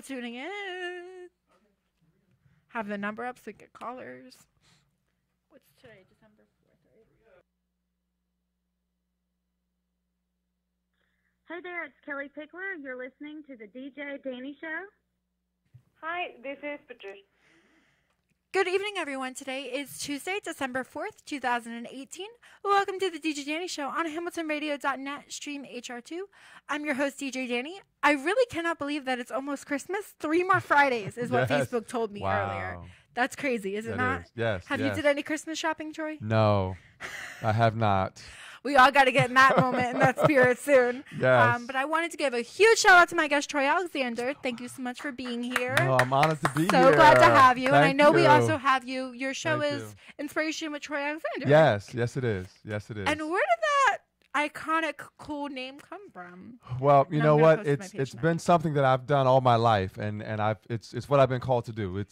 for tuning in. Have the number up so we get callers. What's today? December 4th, right? Hey there, it's Kelly Pickler. You're listening to the DJ DANI Show. Hi, this is Patricia. Good evening, everyone. Today is Tuesday, December 4th, 2018. Welcome to the DJ DANI Show on HamiltonRadio.net, stream HR2. I'm your host, DJ DANI. I really cannot believe that it's almost Christmas. 3 more Fridays is what Facebook told me earlier. That's crazy, is it not? Yes. Have you did any Christmas shopping, Troy? No, I have not. We all got to get in that moment, in that spirit soon. Yes. But I wanted to give a huge shout out to my guest, Troy Alexander. Thank you so much for being here. No, I'm honored to be here. So glad to have you. And I know we you. also have you. Your show Thank is you. Inspiration with Troy Alexander. Yes, yes it is. Yes it is. And where did that iconic, cool name come from? Well, you And know I'm gonna what? post it to my page It's tonight. been something that I've done all my life, and it's what I've been called to do.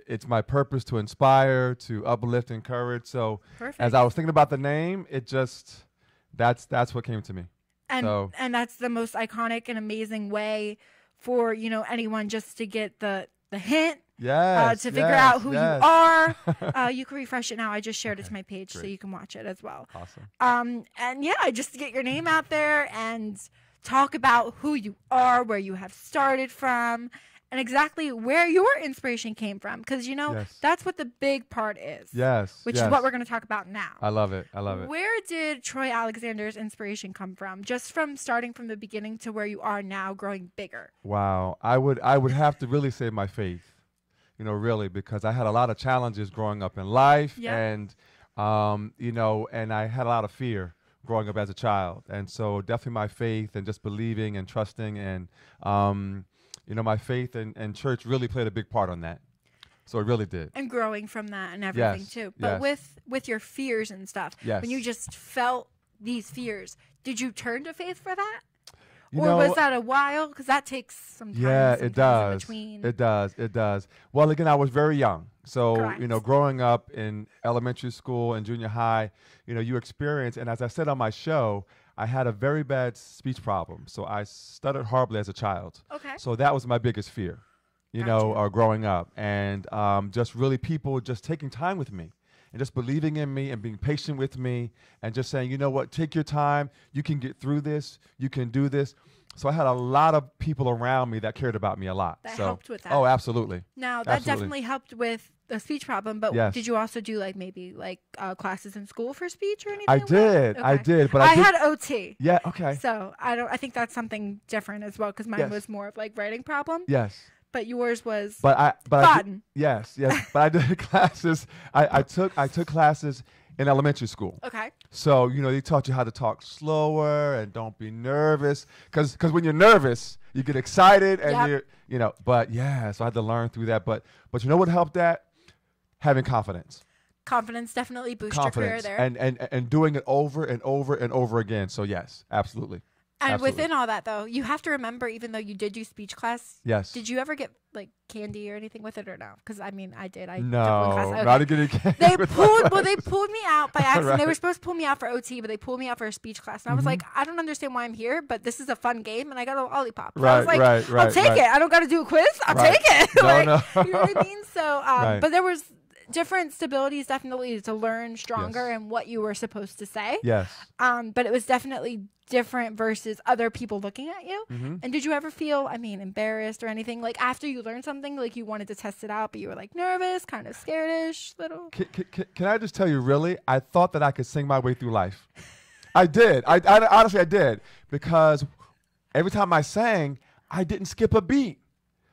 It's my purpose to inspire, to uplift, encourage. So Perfect. as I was thinking about the name, it just that's what came to me. And that's the most iconic and amazing way for, anyone just to get the hint. Yes. To figure out who you are. You can refresh it now. I just shared it to my page so you can watch it as well. Awesome. And yeah, just to get your name out there and talk about who you are, where you have started from, and exactly where your inspiration came from. Because, Yes. that's what the big part is. Yes. Which yes. is what we're going to talk about now. I love it. I love it. Where did Troy Alexander's inspiration come from? Just from starting from the beginning to where you are now, growing bigger. Wow. I would have to really say my faith, really, because I had a lot of challenges growing up in life and, and I had a lot of fear growing up as a child. And so definitely my faith and just believing and trusting and, my faith and church really played a big part on that. So it really did. And growing from that and everything too. But with your fears and stuff, when you just felt these fears, did you turn to faith for that? Or was that a while? Because that takes some time. Yeah, it does. In between. It does. Well, again, I was very young. So, Correct. Growing up in elementary school and junior high, you experience, and as I said on my show, I had a very bad speech problem. So I stuttered horribly as a child. Okay. So that was my biggest fear, growing up. And just really people just taking time with me and just believing in me and being patient with me and just saying, you know what, take your time. You can get through this. You can do this. So I had a lot of people around me that cared about me a lot. That helped with that. Oh, absolutely. Now, that definitely helped with the speech problem, but did you also do maybe classes in school for speech or anything? I did. Okay. I did. But I had OT. Yeah, okay. So I think that's something different as well because mine was more of writing problem. Yes. But yours was fun. Yes. But I did classes. I took classes in elementary school. Okay. So, they taught you how to talk slower and don't be nervous. Because when you're nervous, you get excited and so I had to learn through that. But you know what helped that? Having confidence. Confidence definitely boosts your career there. And doing it over and over and over again. So, yes, absolutely. And absolutely. within all that, though, you have to remember, even though you did do speech class, did you ever get candy or anything with it or no? Because I did. I took one class. Okay. Not to get any candy. They pulled me out by accident. Right. They were supposed to pull me out for OT, but they pulled me out for a speech class. And I was like, I don't understand why I'm here, but this is a fun game, and I got a lollipop. So I was like, I'll take it. I don't got to do a quiz. I'll take it. No. You know what I mean? So, but there was different stabilities definitely to learn stronger and what you were supposed to say. Yes. But it was definitely different versus other people looking at you. Mm-hmm. And did you ever feel, embarrassed or anything? After you learned something, you wanted to test it out, but you were nervous, kind of scared-ish, little? Can I just tell you, really? I thought that I could sing my way through life. I did. I honestly, I did. Because every time I sang, I didn't skip a beat.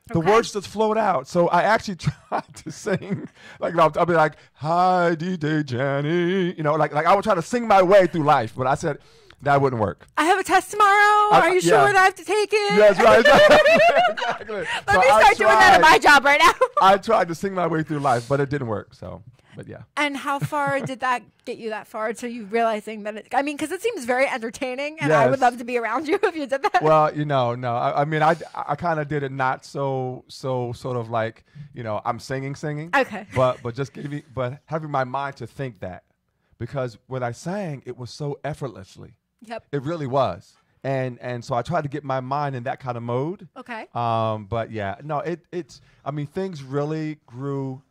The words just flowed out. So I actually tried to sing. I'll be like, hi, DJ Jenny. I would try to sing my way through life. But I said, that wouldn't work. I have a test tomorrow. Are you sure that I have to take it? Yes, right. Exactly. Let me start doing that at my job right now. I tried to sing my way through life, but it didn't work. So, but yeah. And how far did that get you that far to you realizing that because it seems very entertaining and I would love to be around you if you did that. Well, no. I kind of did it not so sort of I'm singing. Okay. But having my mind to think that because when I sang, it was so effortlessly. Yep. It really was. And so I tried to get my mind in that kind of mode. Okay. But yeah, no, it's. I mean, things really grew.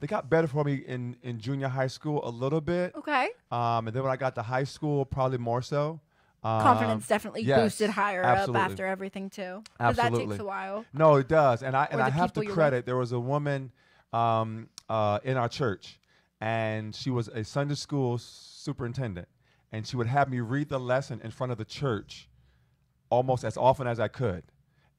They got better for me in junior high school a little bit. Okay. And then when I got to high school, probably more so. Confidence definitely yes, boosted higher absolutely. up after everything too. Because that Absolutely. takes a while. No, it does. And I the have to people you're credit. There was a woman in our church, and she was a Sunday school superintendent, and she would have me read the lesson in front of the church almost as often as I could.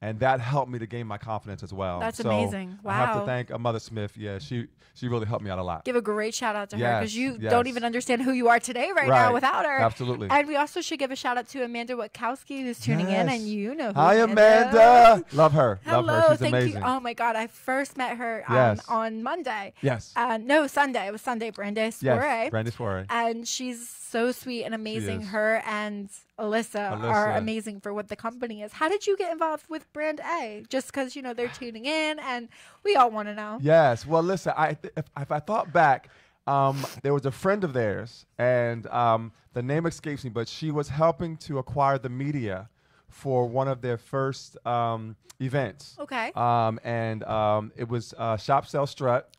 And that helped me to gain my confidence as well. That's So amazing. I have to Wow. thank Mother Smith. Yeah, she really helped me out a lot. Give a great shout out to her Yes, because you yes. don't even understand who you are today right now Right. without her. Absolutely. And we also should give a shout out to Amanda Witkowski who's tuning in, Yes. and you know who Hi, Amanda. Love her. Hello, Love her. She's thank amazing. you. Oh my God, I first met her Yes. on Monday. Yes. No, Sunday. It was Sunday, Brandeis Soiree. Yes. Brandy's Soiree. And she's so sweet and amazing. is. Her and Alyssa are Alyssa. amazing for what the company is. How did you get involved with Brand A? Just because, you know, they're tuning in and we all want to know. Yes. Well, listen, if I thought back, there was a friend of theirs, and the name escapes me, but she was helping to acquire the media for one of their first events. Okay. It was Shop, Sell, Strut,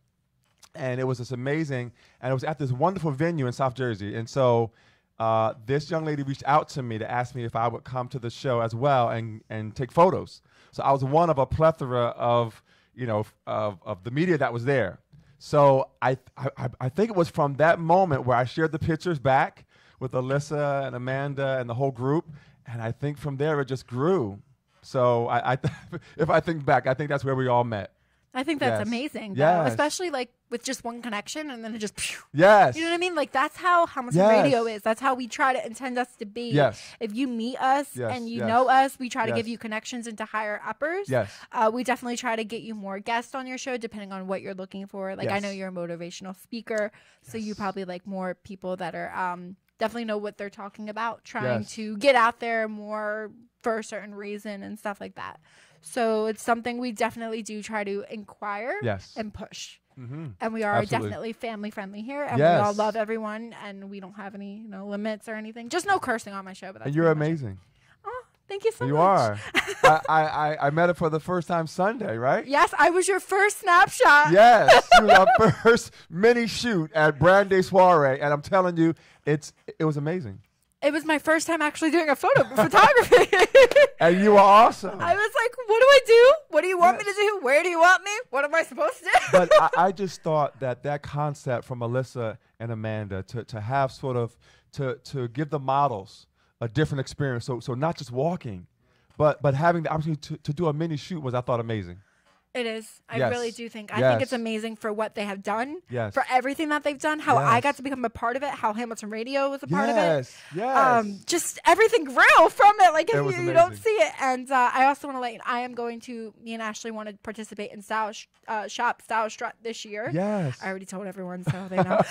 and it was just amazing. And it was at this wonderful venue in South Jersey. And so this young lady reached out to me to ask me if I would come to the show as well and take photos. So I was one of a plethora of, of the media that was there. So I think it was from that moment where I shared the pictures back with Alyssa and Amanda and the whole group. And I think from there it just grew. So if I think back, I think that's where we all met. I think that's Yes. amazing. Though, Yes. especially like with just one connection and then it just, Yes. you know what I mean? Like that's how Hamilton Yes. Radio is. That's how we try to intend us to be. Yes. If you meet us Yes, and you yes. know us, we try to Yes. give you connections into higher uppers. Yes. We definitely try to get you more guests on your show depending on what you're looking for. Like I Yes. know you're a motivational speaker, so you probably like more people that are definitely know what they're talking about, trying Yes. to get out there more for a certain reason and stuff like that. So it's something we definitely do try to inquire Yes. and push. Mm-hmm. And we are Absolutely. definitely family friendly here, and we all Yes. love everyone, and we don't have any limits or anything. Just no cursing on my show. But that's And you're pretty much it. amazing. Oh, thank you so You much. are. I met her for the first time Sunday, right? Yes, I was your first snapshot. Yes. She was our first mini shoot at Brandeis Soiree, and I'm telling you, it was amazing. It was my first time actually doing a photography. And you were awesome. I was like, what do I do? What do you want me to do? Where do you want me? What am I supposed to do? But I just thought that concept from Alyssa and Amanda to have sort of to give the models a different experience. So not just walking, but having the opportunity to do a mini shoot was, I thought, amazing. It is. I Yes. really do think. I Yes. think it's amazing for what they have done. Yes. For everything that they've done. How I Yes. got to become a part of it. How Hamilton Radio was a part of it. Yes. Yes. Just everything grew from it. Like if It was you don't amazing. see it. And I also want to let you know, I am going to, me and Ashley want to participate in Shop Style Strut this year. Yes. I already told everyone, so they know.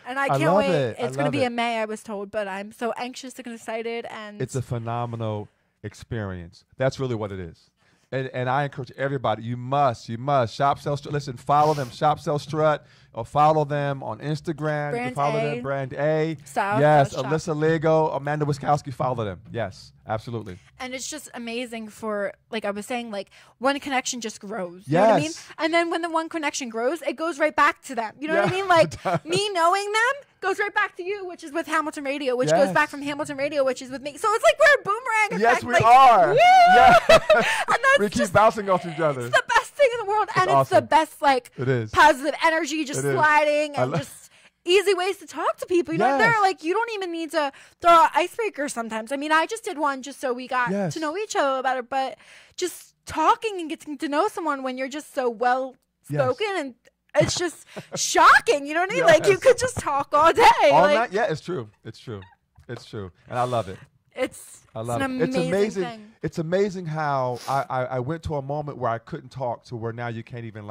And I can't love wait. it. I It's going to love be it. in May, I was told, but I'm so anxious and excited. And It's a phenomenal experience. That's really what it is. And I encourage everybody, you must Shop, Sell, Strut. Listen, follow them, Shop, Sell, Strut, or follow them on Instagram. You can Brand follow A. them, Brand A. Style, yes, Shop. Alyssa Lego, Amanda Wiskowski, follow them. Yes, absolutely. And it's just amazing for, like I was saying, like one connection just grows. You know what I mean? Yes. And then when the one connection grows, it goes right back to them. You know what I Yeah, mean? Like it does. me knowing them goes right back to you, which is with Hamilton Radio, which goes Yes. back from Hamilton Radio, which is with me. So it's like we're a boomerang effect. Yes, we like, are. woo! Yes. And that's We keep just bouncing off each other. it's the best thing in the world. And it's the awesome. best, like, It is. positive energy, just It is. sliding I and lo- just easy ways to talk to people. You know, Yes. they're like, you don't even need to throw out icebreakers sometimes. I mean, I just did one just so we got Yes. to know each other better, but just talking and getting to know someone when you're just so well spoken and it's just shocking. You know what I mean? Like, you Yes. could just talk all day. All like, night? Yeah, it's true. It's true. It's true. And I love it. It's I love an it. It's amazing. thing. It's amazing how I went to a moment where I couldn't talk to where now you can't even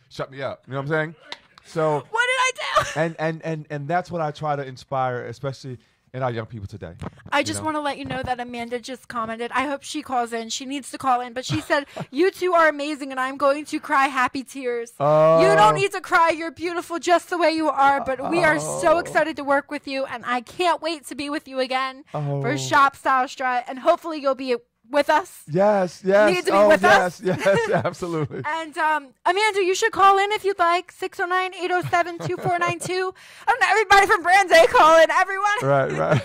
shut me up. You know what I'm saying? So What did I do? and that's what I try to inspire, especially in our young people today. I just want to let you know that Amanda just commented. I hope she calls in. She needs to call in. But she said, you two are amazing, and I'm going to cry happy tears. You don't need to cry. You're beautiful just the way you are. But we are so excited to work with you, and I can't wait to be with you again for Shop Style Strut. And hopefully you'll be with us. Yes. You need to be with us. Yes, absolutely. And Amanda, you should call in if you'd like. 609-807-2492. And everybody from Brand A call in. Everyone. Right.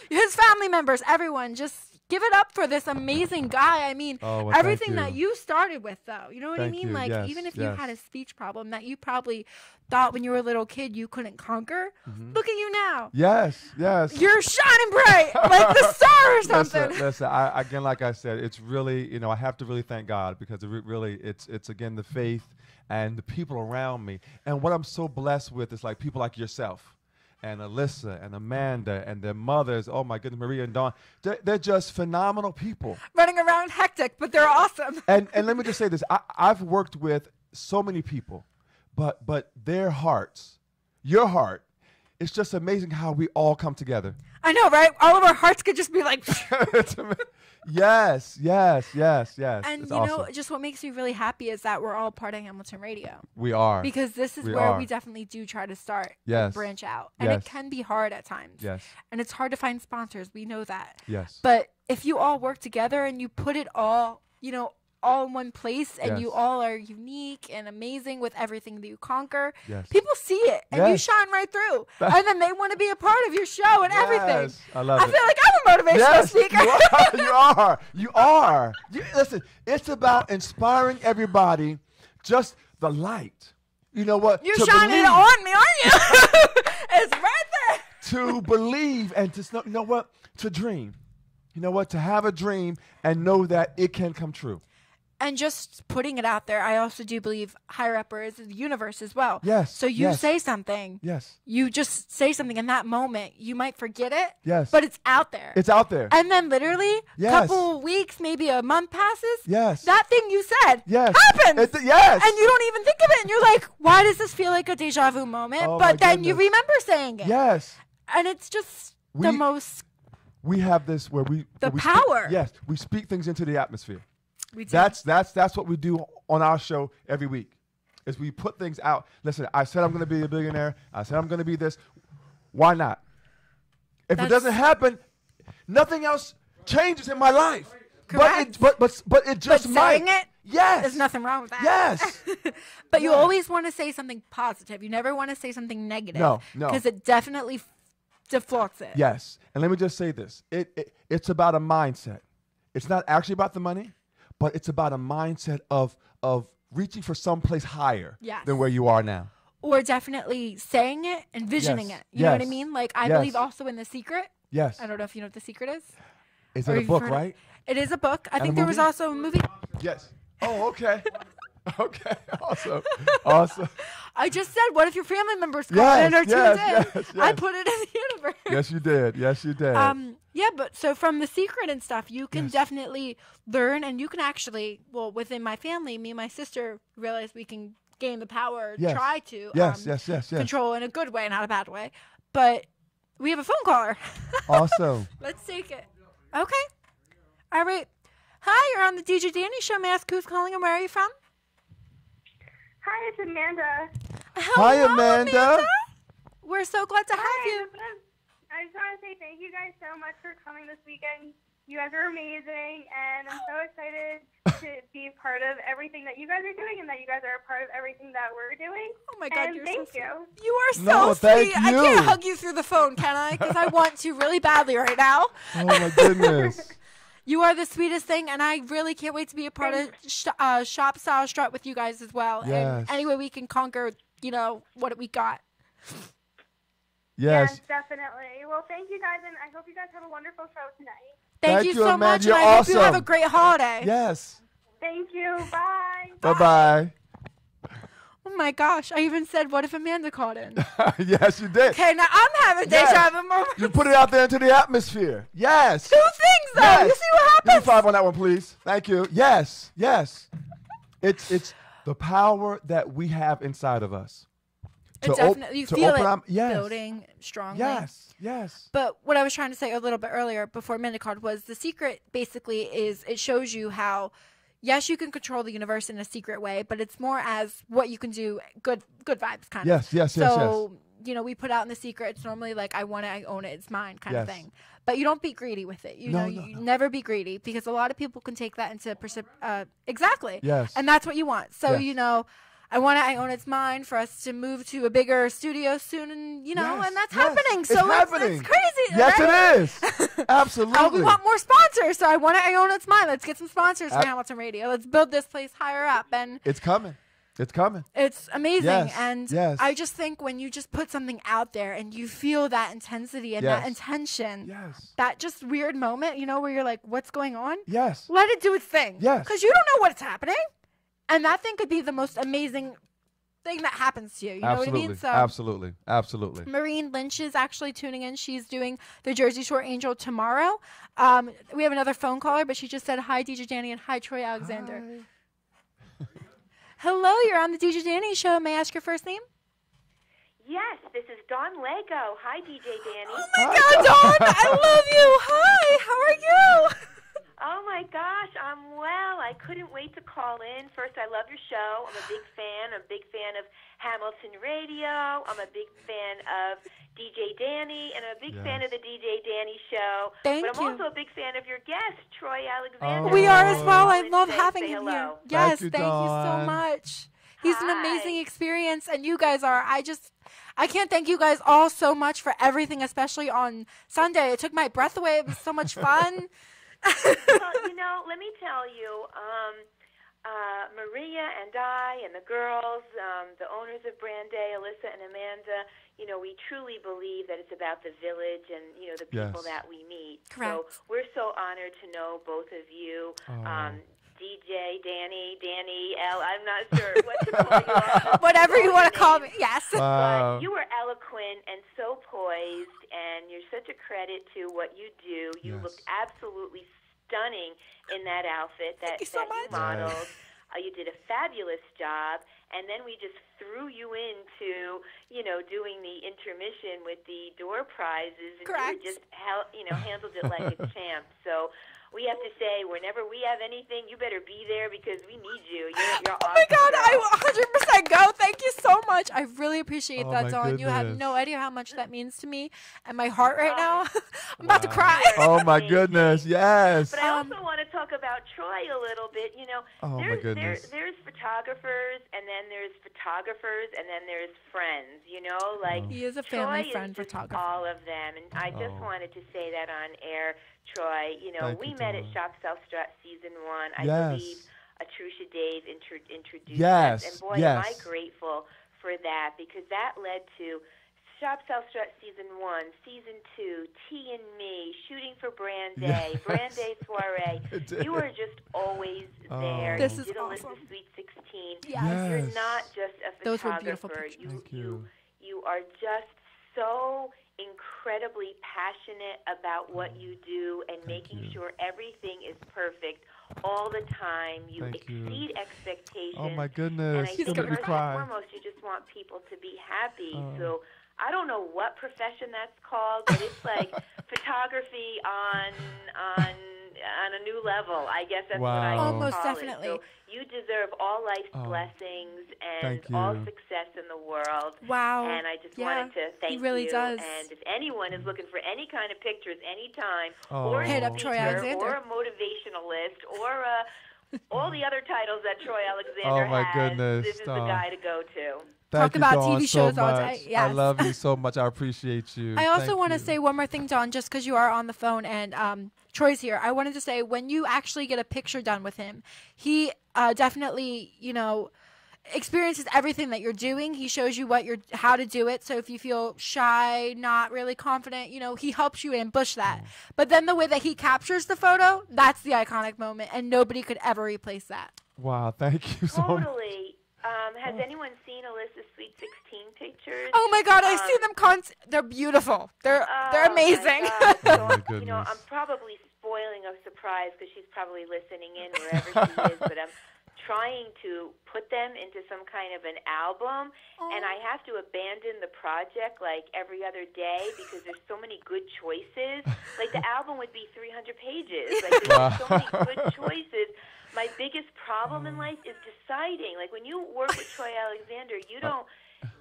His family members, everyone. Just give it up for this amazing guy. I mean, everything that you started with, though. You know what I mean? Like, even if you had a speech problem that you probably thought when you were a little kid you couldn't conquer, look at you now. Yes. You're shining bright like the star or something. Listen, again, like I said, it's really, I have to really thank God because it's again, the faith and the people around me. And what I'm so blessed with is like people like yourself and Alyssa and Amanda and their mothers. Oh my goodness, Maria and Dawn. They're just phenomenal people. Running around hectic, but they're awesome. And let me just say this. I've worked with so many people, but their hearts, your heart, it's just amazing how we all come together. I know, right? All of our hearts could just be like... Yes. And it's awesome. just what makes me really happy is that we're all part of Hamilton Radio. We are. Because this is where we definitely do try to start and branch out. And it can be hard at times. Yes. And it's hard to find sponsors. We know that. Yes. But if you all work together and you put it all, all in one place, and you all are unique and amazing with everything that you conquer, people see it, and you shine right through. And then they want to be a part of your show and everything. I love it. I feel like I'm a motivational speaker. You are. Listen, it's about inspiring everybody, just the light. You know what? You're shining it on me, aren't you? It's right there. To believe and to, you know what? To dream. You know what? To have a dream and know that it can come true. And just putting it out there, I also do believe higher upper is the universe as well. Yes. So you say something. Yes. You just say something in that moment. You might forget it. Yes. But it's out there. It's out there. And then literally a couple weeks, maybe a month passes. Yes. That thing you said happens. Yes. And you don't even think of it. And you're like, why does this feel like a deja vu moment? But then you remember saying it. Yes. And it's just the most... We have this where we power. We speak things into the atmosphere. We do. That's what we do on our show every week. Is we put things out. Listen, I said I'm going to be a billionaire. I said I'm going to be this. Why not? If it doesn't happen, nothing else changes in my life. Correct. But it just might. Saying it, yes. There's nothing wrong with that. Yes. But you always want to say something positive. You never want to say something negative. No. Because it definitely deflects it. Yes. And let me just say this. It's about a mindset. It's not actually about the money, but it's about a mindset of reaching for someplace higher than where you are now. Or definitely saying it, envisioning it. You know what I mean? Like, I believe also in The Secret. Yes. I don't know if you know what The Secret is. Is it a book, right? It is a book. I think there was also a movie. Yes. Oh, okay. Okay. Awesome. I just said, what if your family members call in or tuned in? Yes. I put it in the universe. Yes, you did. Yeah, but so from The Secret and stuff, you can definitely learn, and you can actually, within my family, me and my sister realized we can gain the power, try to control in a good way, not a bad way. But we have a phone caller. Awesome. Let's take it. Okay. All right. Hi, you're on the DJ Danny Show. May I ask who's calling and where are you from? Hi, it's Amanda. Hello, Hi, Amanda. We're so glad to have you. I just want to say thank you guys so much for coming this weekend. You guys are amazing, and I'm so excited to be part of everything that you guys are doing, and that you guys are a part of everything that we're doing. Oh my God, and you're thank so you. You are so thank sweet. I you. can't hug you through the phone, can I? Because I want to really badly right now. Oh my goodness. You are the sweetest thing, and I really can't wait to be a part of Shop Style Strut with you guys as well. Yes. And any way we can conquer, what we got. Yes, definitely. Well, thank you guys, and I hope you guys have a wonderful show tonight. Thank you so Amanda. much, You're and I awesome. hope you have a great holiday. Yes. Thank you. Bye. Bye-bye. Oh my gosh, I even said, what if Amanda called in? Yes, you did. Okay, now I'm having deja vu moments. You put it out there into the atmosphere. Yes. 2 things, though. Yes. You see what happens? Give me 5 on that one, please. Thank you. Yes. It's the power that we have inside of us. It definitely, you feel it yes. building strongly. Yes, yes. But what I was trying to say a little bit earlier before minute card was the secret basically is it shows you how, yes, you can control the universe in a secret way, but it's more as what you can do, good vibes kind of. Yes. So, you know, we put out in the secret, it's normally like, I want it, I own it, it's mine kind of thing. But you don't be greedy with it. You never be greedy, because a lot of people can take that into exactly. Yes. And that's what you want. So, Yes. you know, I want it, I own it's mine, for us to move to a bigger studio soon, and you know, and that's happening. So it's crazy. Yes, right? it is. Absolutely. We want more sponsors, so I want it, I own it's mine. Let's get some sponsors for Hamilton Radio. Let's build this place higher up, and it's coming. It's coming. It's amazing. Yes. And I just think when you just put something out there and you feel that intensity and that intention, that just weird moment, you know, where you're like, what's going on? Yes. Let it do its thing. Yes. Because you don't know what's happening. And that thing could be the most amazing thing that happens to you. You know what I mean? So Absolutely. Maureen Lynch is actually tuning in. She's doing the Jersey Shore Angel tomorrow. We have another phone caller, but she just said, hi, DJ Danny, and hi, Troy Alexander. Hi. Hello, you're on the DJ Danny Show. May I ask your first name? Yes, this is Dawn Lego. Hi, DJ Danny. Oh, my God, Dawn. I love you. Hi, how are you? Oh, my gosh, I'm well. I couldn't wait to call in. First, I love your show. I'm a big fan. I'm a big fan of Hamilton Radio. I'm a big fan of DJ Danny, and I'm a big fan of the DJ Danny Show. Thank but I'm also a big fan of your guest, Troy Alexander. We are as well. I love having him here. Yes, thank you so much. He's an amazing experience, and you guys are. I can't thank you guys all so much for everything, especially on Sunday. It took my breath away. It was so much fun. Well, you know, let me tell you, Maria and I and the girls, the owners of Brand Day, Alyssa and Amanda, you know, we truly believe that it's about the village and, you know, the people that we meet. Correct. So we're so honored to know both of you. DJ, Danny, L, I'm not sure what to call you. Whatever you want to call me, yes. But you were eloquent and so poised, and you're such a credit to what you do. You looked absolutely stunning in that outfit that you modeled. You did a fabulous job, and then we just threw you into, you know, doing the intermission with the door prizes, and you just handled it like a champ. So we have to say, whenever we have anything, you better be there because we need you. You're awesome. Oh my God, I will 100% go. Thank you so much. I really appreciate that, Dawn. You have no idea how much that means to me and my heart right now. I'm about to cry. Oh my goodness, yes. But I also want to talk about Troy a little bit. You know, there's photographers, and then there's photographers, and then there's friends. You know, like he is a family Troy friend is just photographer. all of them, and I just wanted to say that on air. Troy, you know, we met at Shop Self Strut Season 1. I believe Atrusha Dave introduced us. And boy, am I grateful for that, because that led to Shop Self Strut Season 1, Season 2, T and Me, Shooting for Brand Day, Brand Day Soiree. You are just always there. This you is did a list awesome. of Sweet 16. Yes. You're not just a photographer. Those were beautiful pictures. Thank you. You are just so incredibly passionate about what you do and making sure everything is perfect all the time. You exceed expectations. Oh my goodness, and I think gonna first cry. and foremost, you just want people to be happy. So I don't know what profession that's called, but it's like photography on a new level. I guess that's what I call Almost it. definitely. So you deserve all life's blessings and all success in the world. Wow. And I just wanted to thank he really you. does. And if anyone is looking for any kind of pictures anytime, Oh. or a Hit up Troy speaker, Alexander. or a motivationalist, or all the other titles that Troy Alexander Oh, my has, goodness. this is the guy to go to. Thank Talk you, about Dawn, TV so shows all day. much. Yes. I love you so much. I appreciate you. I also Thank want to you. say one more thing, Dawn, just because you are on the phone and Troy's here. I wanted to say, when you actually get a picture done with him, he definitely, you know, experiences everything that you're doing. He shows you how to do it. So if you feel shy, not really confident, you know, he helps you ambush that. But then the way that he captures the photo, that's the iconic moment, and nobody could ever replace that. Wow, thank you so much. Totally. Has anyone seen Alyssa's Sweet 16 pictures? Oh my God, I see them they're beautiful. They're amazing. My God. So, my you know, goodness. I'm probably spoiling a surprise because she's probably listening in wherever she is, but I'm trying to put them into some kind of an album, and I have to abandon the project like every other day because there's so many good choices. Like the album would be 300 pages. Like there's so many good choices. My biggest problem in life is deciding. Like when you work with Troy Alexander, you don't.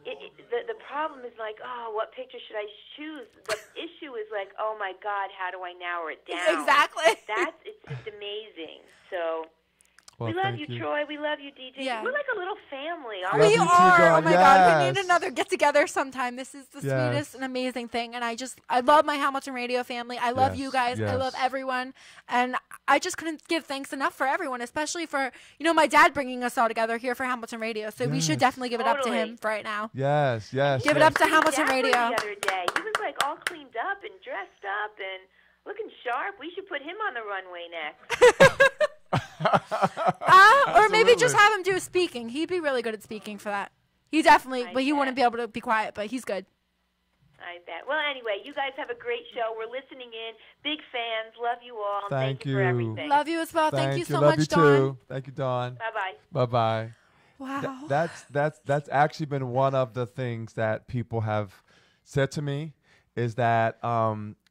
The problem is like, oh, what picture should I choose? The issue is like, oh my God, how do I narrow it down? Exactly. It's just amazing. So. Well, We love you, Troy. We love you, DJ. Yeah. We're like a little family, aren't We we? are. Oh my God, we need Yes. another get together sometime. This is the Yes. sweetest and amazing thing, and I love my Hamilton Radio family. I love Yes, you guys. I yes. love everyone, and I just couldn't give thanks enough for everyone, especially for my dad bringing us all together here for Hamilton Radio. So we should Yes. definitely give it up to Totally. him for right now. Yes, yes. Give it yes. up to Hamilton Dad was Radio. The other day, he was like all cleaned up and dressed up and looking sharp. We should put him on the runway next. Or maybe just Absolutely. have him do speaking. He'd be really good at speaking for that. He definitely, I but he bet. wouldn't be able to be quiet, but he's good. I bet. Well, anyway, you guys have a great show. We're listening in. Big fans. Love you all. And Thank you for you. everything. Love you as well. Thank you so Love much, you Dawn. too. Thank you, Dawn. Bye-bye. Bye-bye. Wow. That's actually been one of the things that people have said to me is that,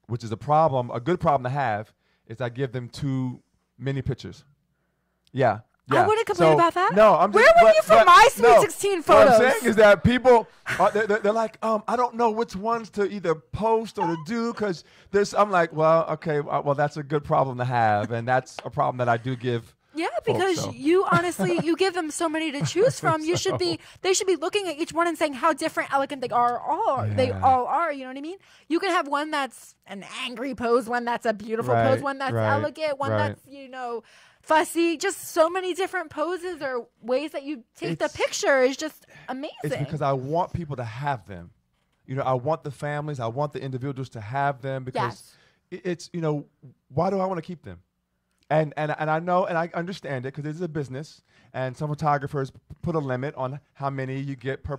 which is a problem, a good problem to have, is I give them too many pictures. Yeah. I wouldn't complain about that. No, I'm just. Where were you for my Sweet no, 16 What I'm photos? saying is that people, they're like, I don't know which ones to either post or to do because there's. I'm like, well, okay, well, that's a good problem to have, and that's a problem that I do give. Yeah, because so. you honestly, you give them so many to choose from. You should be, they should be looking at each one and saying how different, elegant they are. They Yeah. all are. You know what I mean? You can have one that's an angry pose, one that's a beautiful pose, one that's elegant, one that's fussy. Just so many different poses or ways that you take the picture is just amazing. It's because I want people to have them. I want the families, I want the individuals to have them because it's, why do I want to keep them? And I know and I understand it because this is a business and some photographers put a limit on how many you get per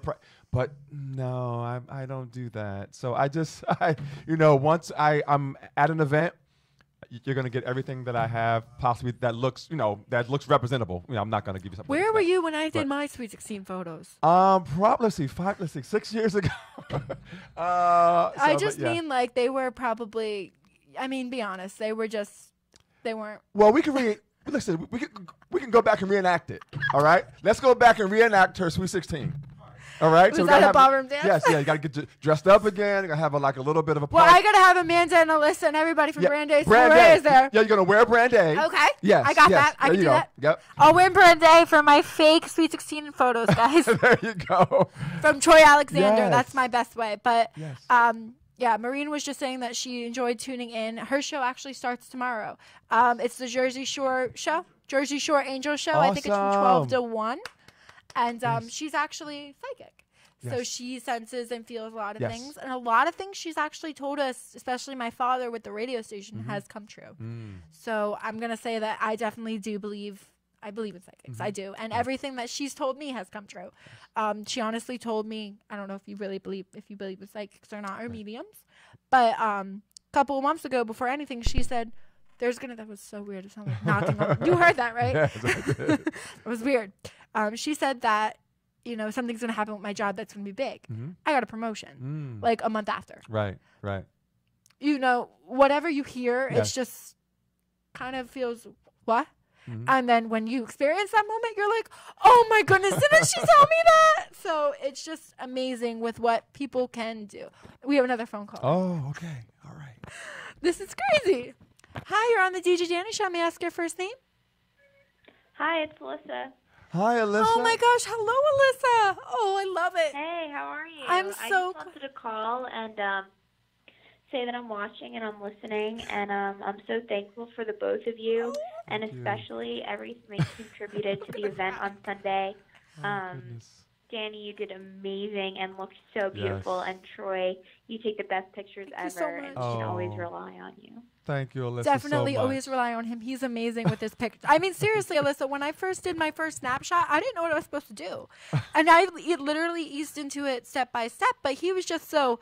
but no, I don't do that. So I just, once I'm at an event, you're going to get everything that I have possibly that looks representable. I'm not going to give you something. Where were you when I did my Sweet 16 photos? Let's see, 6 years ago. I just mean like they were probably, be honest, they weren't. Well, we can listen. We can go back and reenact it. All right, let's go back and reenact her Sweet 16. All right. Was we that gotta a ballroom dance? Yes. Yeah. You got to get dressed up again. You got to have a little bit of a. Well, party. I gotta have Amanda and Alyssa and everybody from Brand A. Brand Soiree A is there. Yeah, you're gonna wear Brand A. Okay. Yes. I got yes. that. I There can you do go. that. Yep. I'll wear Brand A for my fake Sweet 16 photos, guys. There you go. From Troy Alexander. Yes. That's my best way. But Yes. yeah, Maureen was just saying that she enjoyed tuning in. Her show actually starts tomorrow. It's the Jersey Shore show, Jersey Shore Angel show. I think it's from 12 to 1. And she's actually psychic. So Yes. she senses and feels a lot of Yes. things. And a lot of things she's actually told us, especially my father with the radio station, has come true. So I'm going to say that I definitely do believe. I believe in psychics. I do. And everything that she's told me has come true. She honestly told me, I don't know if you believe in psychics or not, or mediums. But a couple of months ago, before anything, she said, that was so weird. It sounded like knocking on. You heard that, right? Yes, I did. It was weird. She said that, something's going to happen with my job that's going to be big. I got a promotion like a month after. Right. Right. Whatever you hear, Yes. it's just kind of feels, what? And then when you experience that moment, you're like, oh my goodness, didn't she tell me that? So it's just amazing with what people can do. We have another phone call. Oh, okay. All right. This is crazy. Hi, you're on the DJ Danny Show. May I ask your first name? Hi, it's Alyssa. Hi, Alyssa. Oh my gosh. Hello, Alyssa. Oh, I love it. Hey, how are you? I'm I so just wanted to call and say that I'm watching and I'm listening, and I'm so thankful for the both of you, and especially everything that contributed to the event on Sunday. Goodness. Danny, you did amazing and looked so beautiful, and Troy, you take the best pictures Thank you ever, so and much. we can always Oh. rely on you. Thank you, Alyssa. Definitely so much. always rely on him. He's amazing with his pictures. Seriously, Alyssa, when I first did my first snapshot, I didn't know what I was supposed to do. And it literally eased into it step by step, but he was just so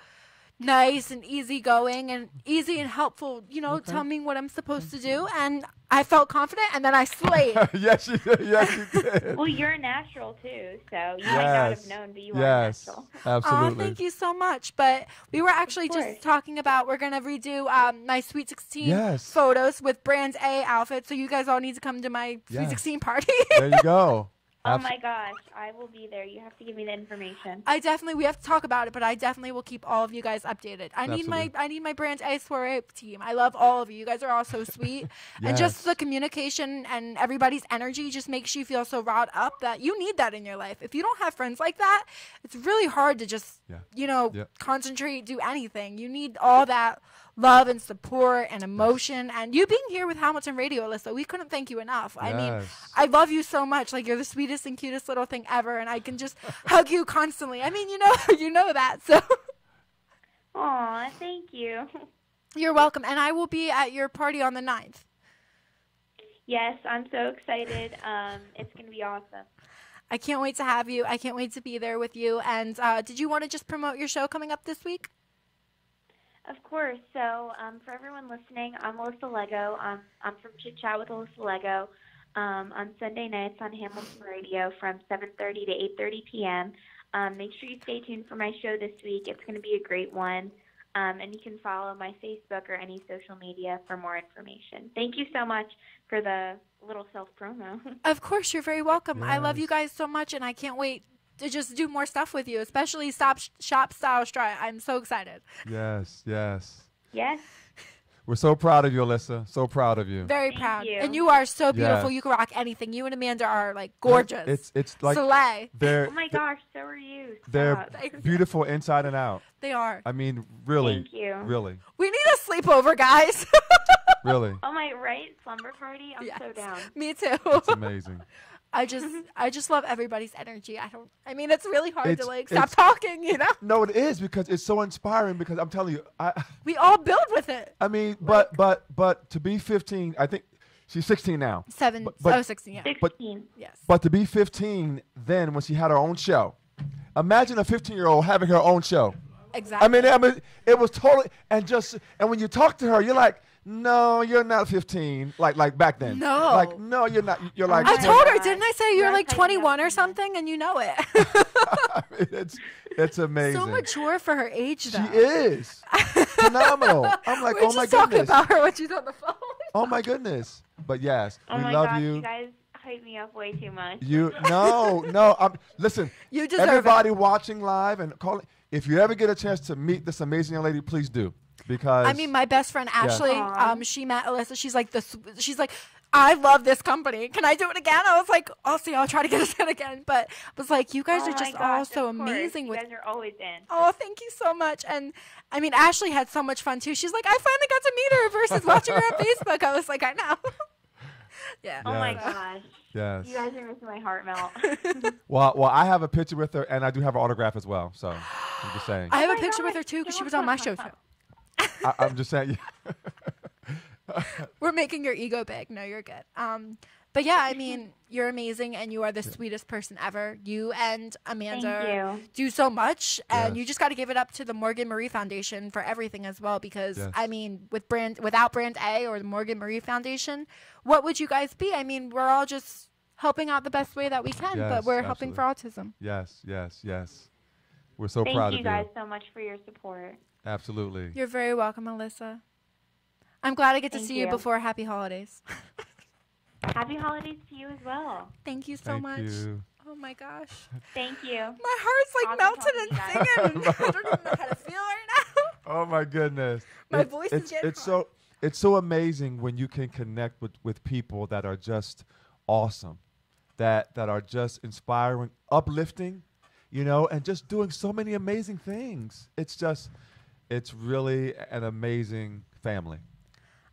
nice and easygoing and easy and helpful, tell me what I'm supposed to do. And I felt confident, and then I slayed. Yes, you did. Yes, you did. Well, you're natural, too, so you might not have known, but you are natural. Absolutely. Oh, thank you so much. But we were actually just talking about we're going to redo my Sweet 16 photos with Brand A outfits, so you guys all need to come to my Sweet 16 party. There you go. Oh my gosh, I will be there. You have to give me the information. We have to talk about it, but I definitely will keep all of you guys updated. I need my Brand A soiree team. I love all of you. You guys are all so sweet. And just the communication and everybody's energy just makes you feel so wrought up that you need that in your life. If you don't have friends like that, it's really hard to just, concentrate, do anything. You need all that love and support and emotion, and you being here with Hamilton Radio, Alyssa, we couldn't thank you enough. I mean, I love you so much. Like, you're the sweetest and cutest little thing ever, and I can just hug you constantly. I mean, you know that. So, aw, thank you. You're welcome, and I will be at your party on the 9th. Yes, I'm so excited. It's going to be awesome. I can't wait to have you. I can't wait to be there with you. And did you want to just promote your show coming up this week? Of course. So for everyone listening, I'm Alyssa Lego. I'm from Chit Chat with Alyssa Lego on Sunday nights on Hamilton Radio from 7:30 to 8:30 p.m. Make sure you stay tuned for my show this week. It's going to be a great one. And you can follow my Facebook or any social media for more information. Thank you so much for the little self-promo. Of course, you're very welcome. Yes. I love you guys so much, and I can't wait to just do more stuff with you, especially Shop Style Strut. I'm so excited. Yes, yes. Yes. We're so proud of you, Alyssa. So proud of you. Very Thank proud. you. And you are so beautiful. You can rock anything. You and Amanda are, like, gorgeous. It's like Slay. Oh, my gosh, so are you. They're beautiful inside and out. They are. I mean, really. Thank you. Really. We need a sleepover, guys. Really. Oh, my, right? Slumber party? I'm so down. Me too. It's amazing. I just love everybody's energy. I mean, it's really hard to stop talking, No, it is, because it's so inspiring, because I'm telling you, we all build with it. I mean, but to be 15, I think she's 16 now. 16, yeah. 16. Yes. But to be 15 then when she had her own show. Imagine a 15-year-old having her own show. Exactly. I mean, it was totally, and when you talk to her, you're like, no, you're not 15, like back then. No. Like, no, you're not. You're like. I told her, didn't I say you're like 21 or something, and you know it. I mean, it's amazing. So mature for her age, though. She is phenomenal. I'm like, oh my goodness. Talking about her when she's on the phone. Oh my goodness. But yes, we love you. You guys hype me up way too much. No. Listen, you deserve everybody watching live and calling. If you ever get a chance to meet this amazing young lady, please do. Because I mean, my best friend Ashley, she met Alyssa. She's like, I love this company. Can I do it again? I was like, I'll see. I'll try to get us in again. But I was like, you guys are just all so amazing. You guys are always in. Oh, thank you so much. And I mean, Ashley had so much fun too. She's like, I finally got to meet her versus watching her on Facebook. I was like, I know. Yeah. Oh my gosh. Yes. You guys are making my heart melt. Well, I have a picture with her, and I do have her autograph as well. So I'm just saying. I have a picture with her too, because she was on my show too. I'm just saying. We're making your ego big. No, you're good. But yeah, I mean, you're amazing, and you are the sweetest person ever. You and Amanda do so much, and you just got to give it up to the Morgan Marie Foundation for everything as well. Because I mean, without Brand A or the Morgan Marie Foundation, what would you guys be? I mean, we're all just helping out the best way that we can, but we're helping for autism. Yes. We're so proud of you. Thank you guys so much for your support. Absolutely. You're very welcome, Alyssa. I'm glad I get to see you before Happy Holidays. Happy holidays to you as well. Thank you so much. You. Oh my gosh. Thank you. My heart's like melting and singing. I don't even know how to feel right now. Oh my goodness. My voice is getting hot. It's so amazing when you can connect with people that are just awesome, that are just inspiring, uplifting, and just doing so many amazing things. It's really an amazing family.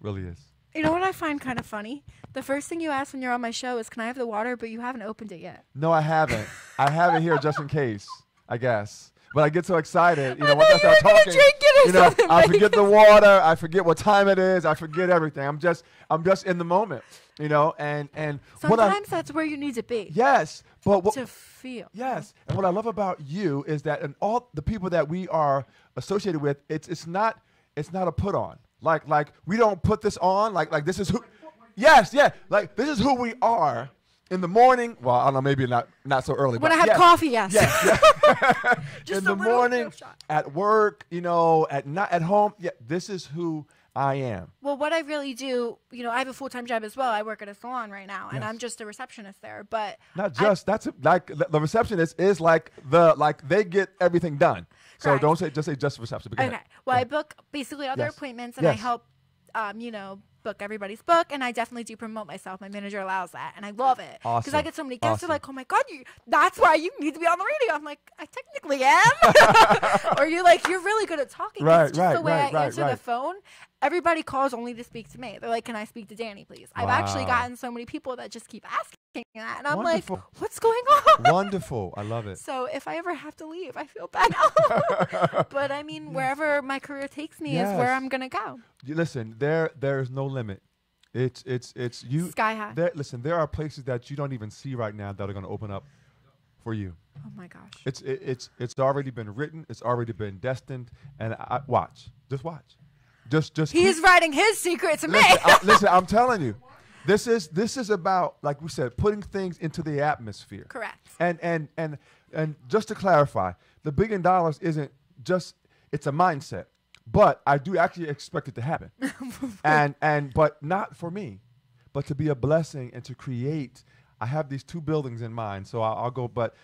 Really is. You know what I find kind of funny? The first thing you ask when you're on my show is, can I have the water? But you haven't opened it yet. No, I haven't. I have it here just in case, I guess. but I get so excited. You know, once I start talking, you know, I forget the water. I forget what time it is. I forget everything. I'm just in the moment. You know, and sometimes that's where you need to be. Yes, but to feel. Yes, and what I love about you is that, and all the people that we are associated with, it's not a put on. Like we don't put this on. Like this is who. Yes, yeah. Like this is who we are in the morning. Well, I don't know, maybe not so early. When I have coffee, yes. Yes. Just in the morning, at work, you know, at home. Yeah, this is who I am. Well, what I really do, you know, I have a full-time job as well. I work at a salon right now, and Yes. I'm just a receptionist there. But Not just like the receptionist is like they get everything done. So Correct. don't say just reception. Okay. Well, I book basically all their Yes. appointments, and I Yes. help, you know, book everybody's book, and I definitely do promote myself. My manager allows that, and I love it because I Awesome. get so many guests. They're Awesome. like, "Oh my God, that's why you need to be on the radio." I'm like, "I technically am," or you're like, "You're really good at talking." Right, It's just the way right, I answer the right. phone. Everybody calls only to speak to me. They're like, "Can I speak to Danny, please?" I've actually Wow. gotten so many people that just keep asking that, and I'm Wonderful. like, "What's going on?" Wonderful. I love it. So if I ever have to leave, I feel bad now. But I mean, wherever my career takes me is where Yes. I'm gonna go. Listen, there's no limit. It's you. Sky high. Listen, there are places that you don't even see right now that are going to open up for you. Oh my gosh. It's already been written. It's already been destined. And just watch. Just He's keep- writing his secret to me. listen, I'm telling you, this is about, like we said, putting things into the atmosphere. Correct. And just to clarify, the $1 billion isn't just, it's a mindset. But I do actually expect it to happen. But not for me, but to be a blessing and to create. I have these 2 buildings in mind, so I'll go. But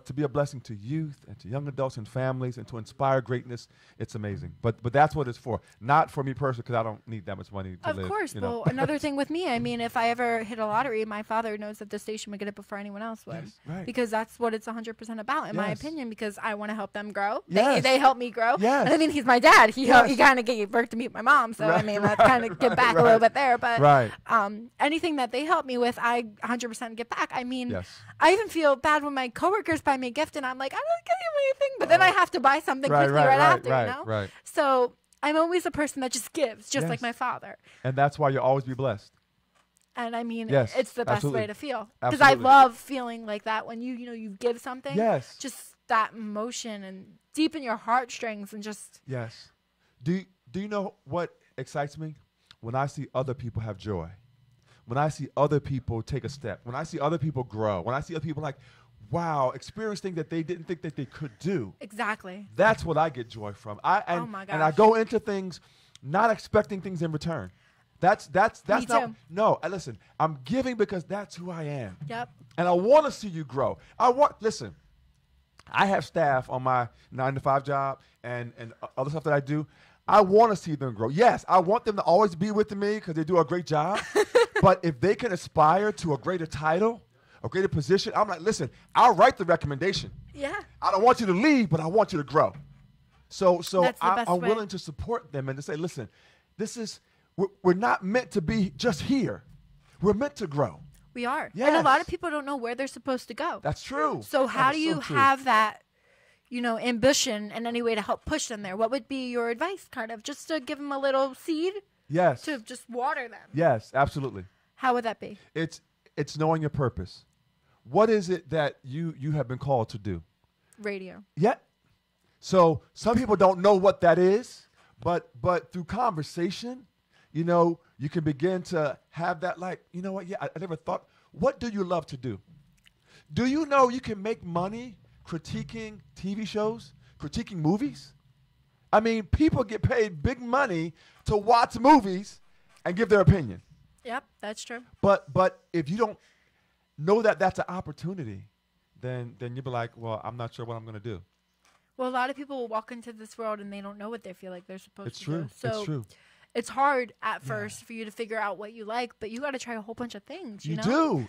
to be a blessing to youth and to young adults and families and to inspire greatness, it's amazing. But that's what it's for. Not for me personally, because I don't need that much money to Of live. course. You know? Well, another thing with me, I mean, if I ever hit a lottery, my father knows that the station would get it before anyone else would. Yes, right. Because that's what it's 100% about, in my Yes. opinion, because I want to help them grow. Yes. They help me grow. Yes. And I mean, he's my dad. He Yes. he kind of gave birth to me, my mom. So, I Right. mean, let's kind of give back a Right. little bit there. But Right. anything that they help me with, I 100% get back. I mean, Yes. I even feel bad when my coworkers buy me a gift and I'm like, I don't get you anything. But then I have to buy something quickly right after, you know? Right. So I'm always a person that just gives, just like Yes. my father. And that's why you'll always be blessed. And I mean, Yes, it's the best absolutely. way to feel. Because I Absolutely. love feeling like that when you give something. Yes. Just that emotion and deep in your heartstrings and just. Yes. Do you know what excites me? When I see other people have joy. When I see other people take a step. When I see other people grow. When I see other people like, wow, experience things that they didn't think that they could do. Exactly. That's what I get joy from. Oh my And I gosh. go into things not expecting things in return. That's Me not. too. No, listen. I'm giving because that's who I am. Yep. And I want to see you grow. Listen, I have staff on my 9-to-5 job and other stuff that I do. I want to see them grow. Yes, I want them to always be with me because they do a great job. But if they can aspire to a greater title, a greater position, I'm like, listen, I'll write the recommendation. Yeah. I don't want you to leave, but I want you to grow. So That's the best I'm way. willing to support them and to say, listen, we're not meant to be just here. We're meant to grow. We are. And a Yes. lot of people don't know where they're supposed to go. That's true. So how That do is you so true. have that, ambition in any way to help push them there? What would be your advice, kind of, just to give them a little seed Yes. to just water them? Yes, absolutely. How would that be? It's knowing your purpose. What is it that you have been called to do? Radio. Yeah. So some people don't know what that is, but through conversation, you can begin to have that, like, you know what? Yeah, I never thought. What do you love to do? Do you know you can make money critiquing TV shows, critiquing movies? I mean, people get paid big money to watch movies and give their opinion. Yep, that's true. But if you don't know that that's an opportunity, then you'll be like, well, I'm not sure what I'm going to do. Well, a lot of people will walk into this world and they don't know what they feel like they're supposed It's to true. do. So It's true. it's hard at first for you to figure out what you like, but you got to try a whole bunch of things. You know? do.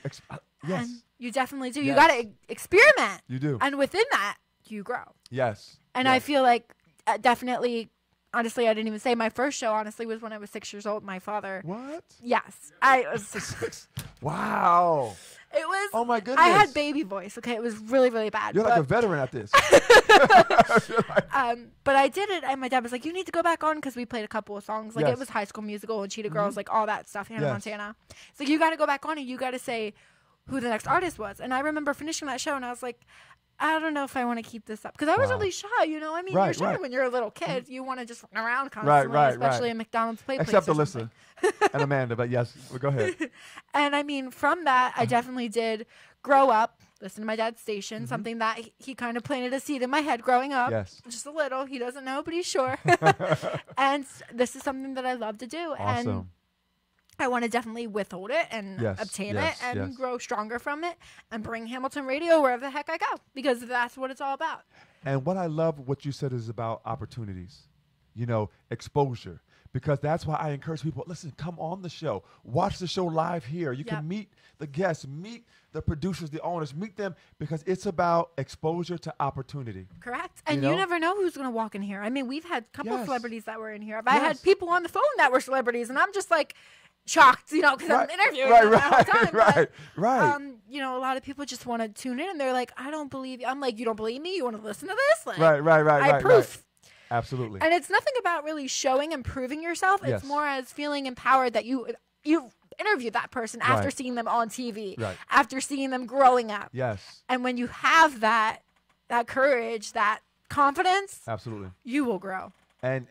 Yes. And you definitely do. You Yes. got to experiment. You do. And within that, you grow. Yes. And yes. I feel like definitely honestly, I didn't even say my first show, honestly, was when I was 6 years old. My father. What? Yes. I was. Wow. It was. Oh, my goodness. I had baby voice. Okay. It was really, really bad. You're like a veteran at this. But I did it, and my dad was like, you need to go back on, because we played a couple of songs. Like, Yes. it was High School Musical and Cheetah Girls, like all that stuff, Hannah Yes. Montana. It's like, you got to go back on, and you got to say who the next artist was. And I remember finishing that show, and I was like, I don't know if I want to keep this up. Because I was Wow. really shy, I mean, Right, you're shy right. when you're a little kid. You want to just run around constantly, right, especially right. in McDonald's play Except place or Alyssa something. and Amanda, but yes, well, go ahead. And I mean, from that, I definitely did grow up, listen to my dad's station, something that he kind of planted a seed in my head growing up. Yes. Just a little. He doesn't know, but he's sure. And this is something that I love to do. And Awesome. I want to definitely withhold it and Yes, obtain yes, it and yes. grow stronger from it and bring Hamilton Radio wherever the heck I go, because that's what it's all about. And what I love what you said is about opportunities, exposure. Because that's why I encourage people, listen, come on the show. Watch the show live here. You Yep. can meet the guests, meet the producers, the owners, meet them, because it's about exposure to opportunity. Correct. And You you know? never know who's going to walk in here. I mean, we've had a couple of Yes. celebrities that were in here. I Yes. had people on the phone that were celebrities, and I'm just like shocked, because I'm interviewing right, them the whole right, time. right, but, right. a lot of people just want to tune in, and they're like, I don't believe you. I'm like, you don't believe me? You want to listen to this? Like, Right. I proof. Absolutely. And it's nothing about really showing and proving yourself. Yes. It's more as feeling empowered that you interviewed that person after Right. seeing them on TV, Right. after seeing them growing up. Yes, And when you have that courage, that confidence, absolutely. you will grow. And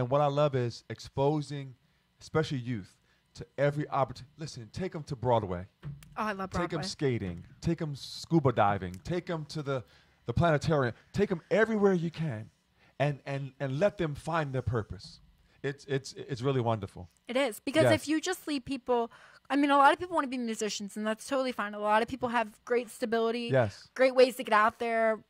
what I love is exposing, especially youth, to every opportunity. Listen, take them to Broadway. Oh, I love Broadway. Take them skating. Take them scuba diving. Take them to the planetarium. Take them everywhere you can, and let them find their purpose. It's really wonderful. It is. Because Yes. if you just leave people, a lot of people want to be musicians, and that's totally fine. A lot of people have great stability, Yes. great ways to get out there,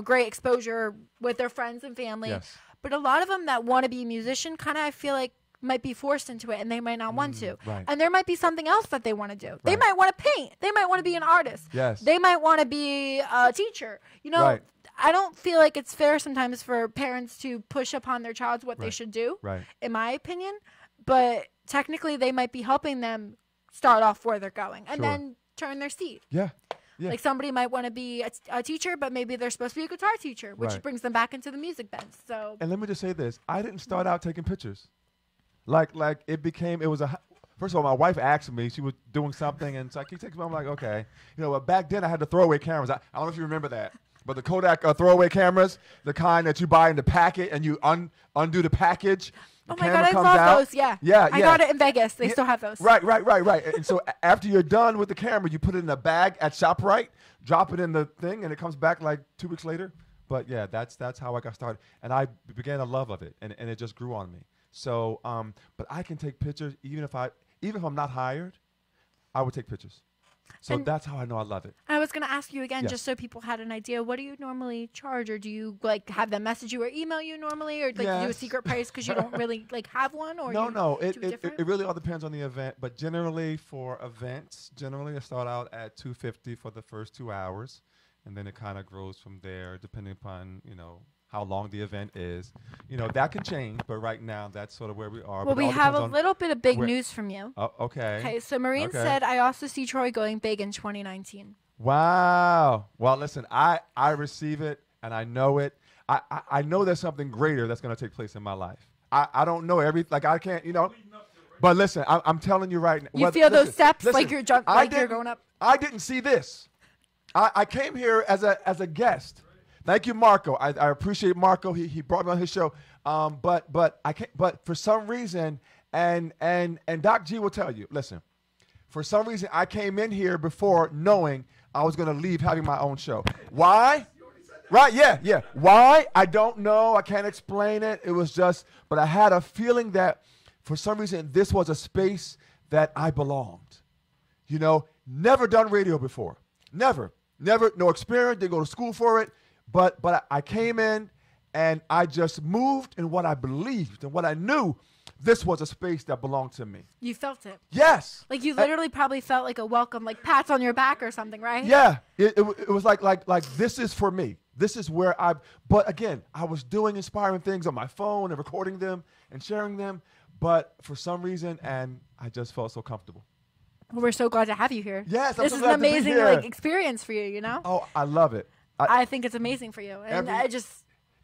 great exposure with their friends and family. Yes. But a lot of them that want to be a musician kind of, I feel like, might be forced into it, and they might not want to. right. And there might be something else that they want to do. They Right. might want to paint. They might want to be an artist. Yes. They might want to be a teacher. Right. I don't feel like it's fair sometimes for parents to push upon their child what they Right. should do, Right. in my opinion. But technically, they might be helping them start off where they're going and Sure. then turn their seed. Yeah. Yeah. Like somebody might want to be a teacher, but maybe they're supposed to be a guitar teacher, which Right. brings them back into the music beds. So And let me just say this: I didn't start out taking pictures. Like it was a. First of all, my wife asked me. She was doing something, and so I keep taking. I'm like, okay, But back then I had the throwaway cameras. I don't know if you remember that, but the Kodak throwaway cameras, the kind that you buy in the packet and you undo the package. The oh my camera God, I comes love out. those. Yeah. Yeah, I yeah. got it in Vegas. They Yeah, still have those. Right. And so after you're done with the camera, you put it in a bag at ShopRite, drop it in the thing, and it comes back like 2 weeks later. But yeah, that's how I got started, and I began a love of it, and it just grew on me. So, but I can take pictures even if I'm not hired, I would take pictures. So And- that's how I know I love it. I was going to ask you again, Yes. just so people had an idea. What do you normally charge, or do you have them message you or email you normally, or do a Yes. secret price because you don't really have one, or No, you it, do it, different? it really all depends on the event. But generally for events, I start out at $250 for the first 2 hours, and then it kind of grows from there, depending upon how long the event is. That can change, but right now that's sort of where we are. Well, But it we all have a depends on little bit of big where- news from you. Oh, okay. Okay, so Maureen Okay. said, I also see Troy going big in 2019. Wow. Well, listen, I receive it and I know it. I know there's something greater that's going to take place in my life. I don't know I can't, But listen, I'm telling you right now. You feel those steps like you're you're going up? I didn't see this. I came here as a guest. Thank you, Marco. I appreciate Marco. He brought me on his show. But I can't. But for some reason, and Doc G will tell you. Listen, for some reason, I came in here before knowing I was going to leave having my own show. Why? Right? Yeah. Why? I don't know. I can't explain it. It was just. But I had a feeling that for some reason this was a space that I belonged. Never done radio before. Never. No experience. Didn't go to school for it. But I came in and I just moved in what I believed and what I knew. This was a space that belonged to me. You felt it. Yes. Like you literally probably felt like a welcome, like pats on your back or something, right? Yeah. It was like this is for me. This is where but again, I was doing inspiring things on my phone and recording them and sharing them, but for some reason, and I just felt so comfortable. Well, we're so glad to have you here. Yes, I'm this so is glad an to be amazing here. experience for you. You know. Oh, I love it. I think it's amazing for you, and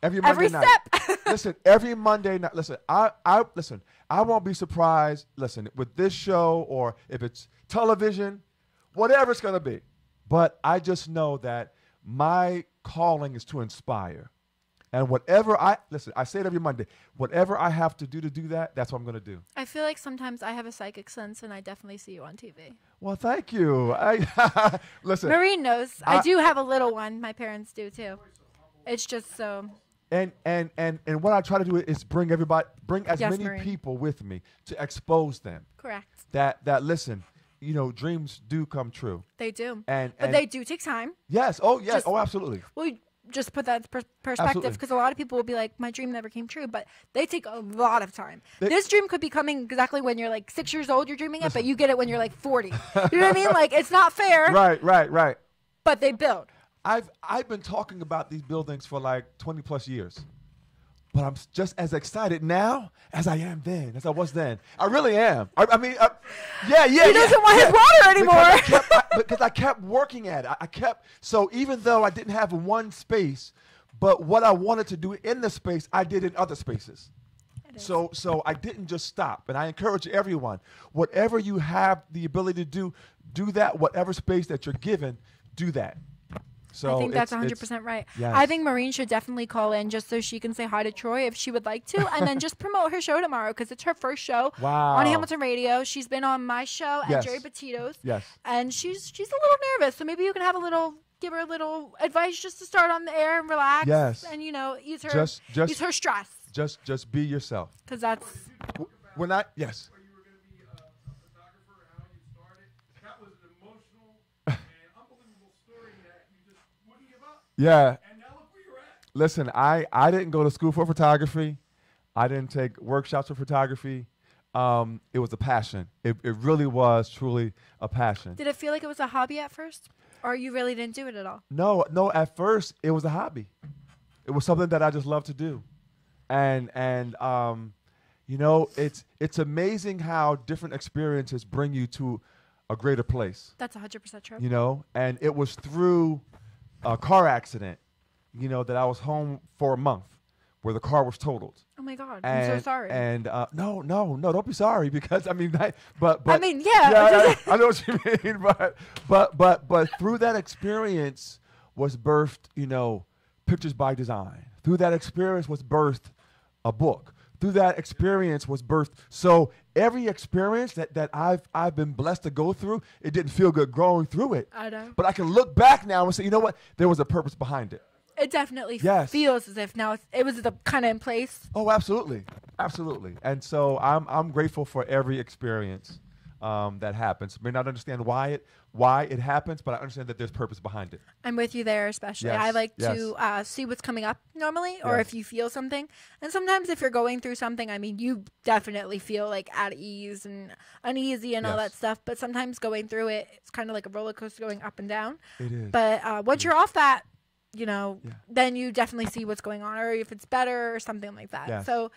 Every Monday night. step. Listen, every Monday night. Listen, I won't be surprised. Listen, with this show or if it's television, whatever it's gonna be. But I just know that my calling is to inspire, and I say it every Monday. Whatever I have to do that, that's what I'm gonna do. I feel like sometimes I have a psychic sense, and I definitely see you on TV. Well, thank you. Listen, Marine knows. I do have a little one. My parents do too. It's just so. And what I try to do is bring as many Marine. people with me to expose them. Correct. That listen, dreams do come true. They do. But they do take time. Yes. Oh, yes. Absolutely. Well, just put that in perspective, Absolutely. because a lot of people will be like, my dream never came true, but they take a lot of time. This dream could be coming exactly when you're like 6 years old, you're dreaming it, but you get it when you're like 40. You know what I mean? Like, it's not fair. Right. But they build. I've been talking about these buildings for like 20 plus years, but I'm just as excited now as I am then, as I was then. I really am. I mean, yeah. He doesn't want his water anymore. Because I kept working at it. So even though I didn't have one space, but what I wanted to do in the space, I did in other spaces. So I didn't just stop. And I encourage everyone, whatever you have the ability to do that, whatever space that you're given, do that. So I think that's 100% right. Yes. I think Maureen should definitely call in just so she can say hi to Troy if she would like to, and then just promote her show tomorrow because it's her first show on Hamilton Radio. She's been on my show and Jerry Petito's. Yes. And she's a little nervous, so maybe you can give her a little advice just to start on the air and relax. Yes. And ease her stress. Just be yourself. Because that's. We're not. Yes. Yeah. And now look where you're at. Listen, I didn't go to school for photography. I didn't take workshops for photography. It was a passion. It really was truly a passion. Did it feel like it was a hobby at first? Or you really didn't do it at all? No, at first it was a hobby. It was something that I just loved to do. And it's amazing how different experiences bring you to a greater place. That's 100% true. And it was through a car accident, that I was home for a month where the car was totaled. Oh my God, I'm so sorry. And no, don't be sorry because I mean, yeah. I know what you mean, but through that experience was birthed, Pictures by Design. Through that experience was birthed a book. Through that experience was birthed. So every experience that I've been blessed to go through, it didn't feel good growing through it. I know. But I can look back now and say, you know what? There was a purpose behind it. It definitely feels as if now it was kind of in place. Oh, absolutely. Absolutely. And so I'm grateful for every experience that happens. May not understand why it happens, but I understand that there's purpose behind it. I'm with you there, especially. Yes. I like to see what's coming up normally, or if you feel something. And sometimes if you're going through something, I mean, you definitely feel like at ease and uneasy and all that stuff. But sometimes going through it, it's kind of like a roller coaster going up and down. It is. But once you're off that, then you definitely see what's going on, or if it's better or something like that. Yes. So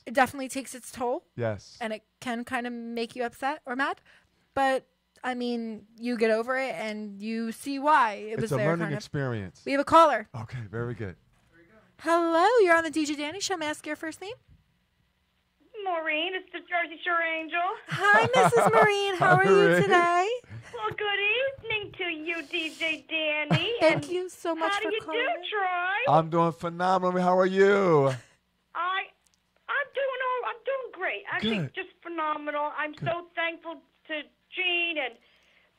it definitely takes its toll. Yes. And it can kind of make you upset or mad. But, I mean, you get over it and you see why it was there. It's a learning experience. We have a caller. Okay, very good. Hello, you're on the DJ Danny Show. May I ask your first name? Maureen, it's the Jersey Shore Angel. Hi, Mrs. Maureen. How are you today? Well, good evening to you, DJ Danny. Thank you so much for calling. How do you do, Troy? I'm doing phenomenal. How are you? I'm doing great. Actually, just phenomenal. I'm so thankful to Gene and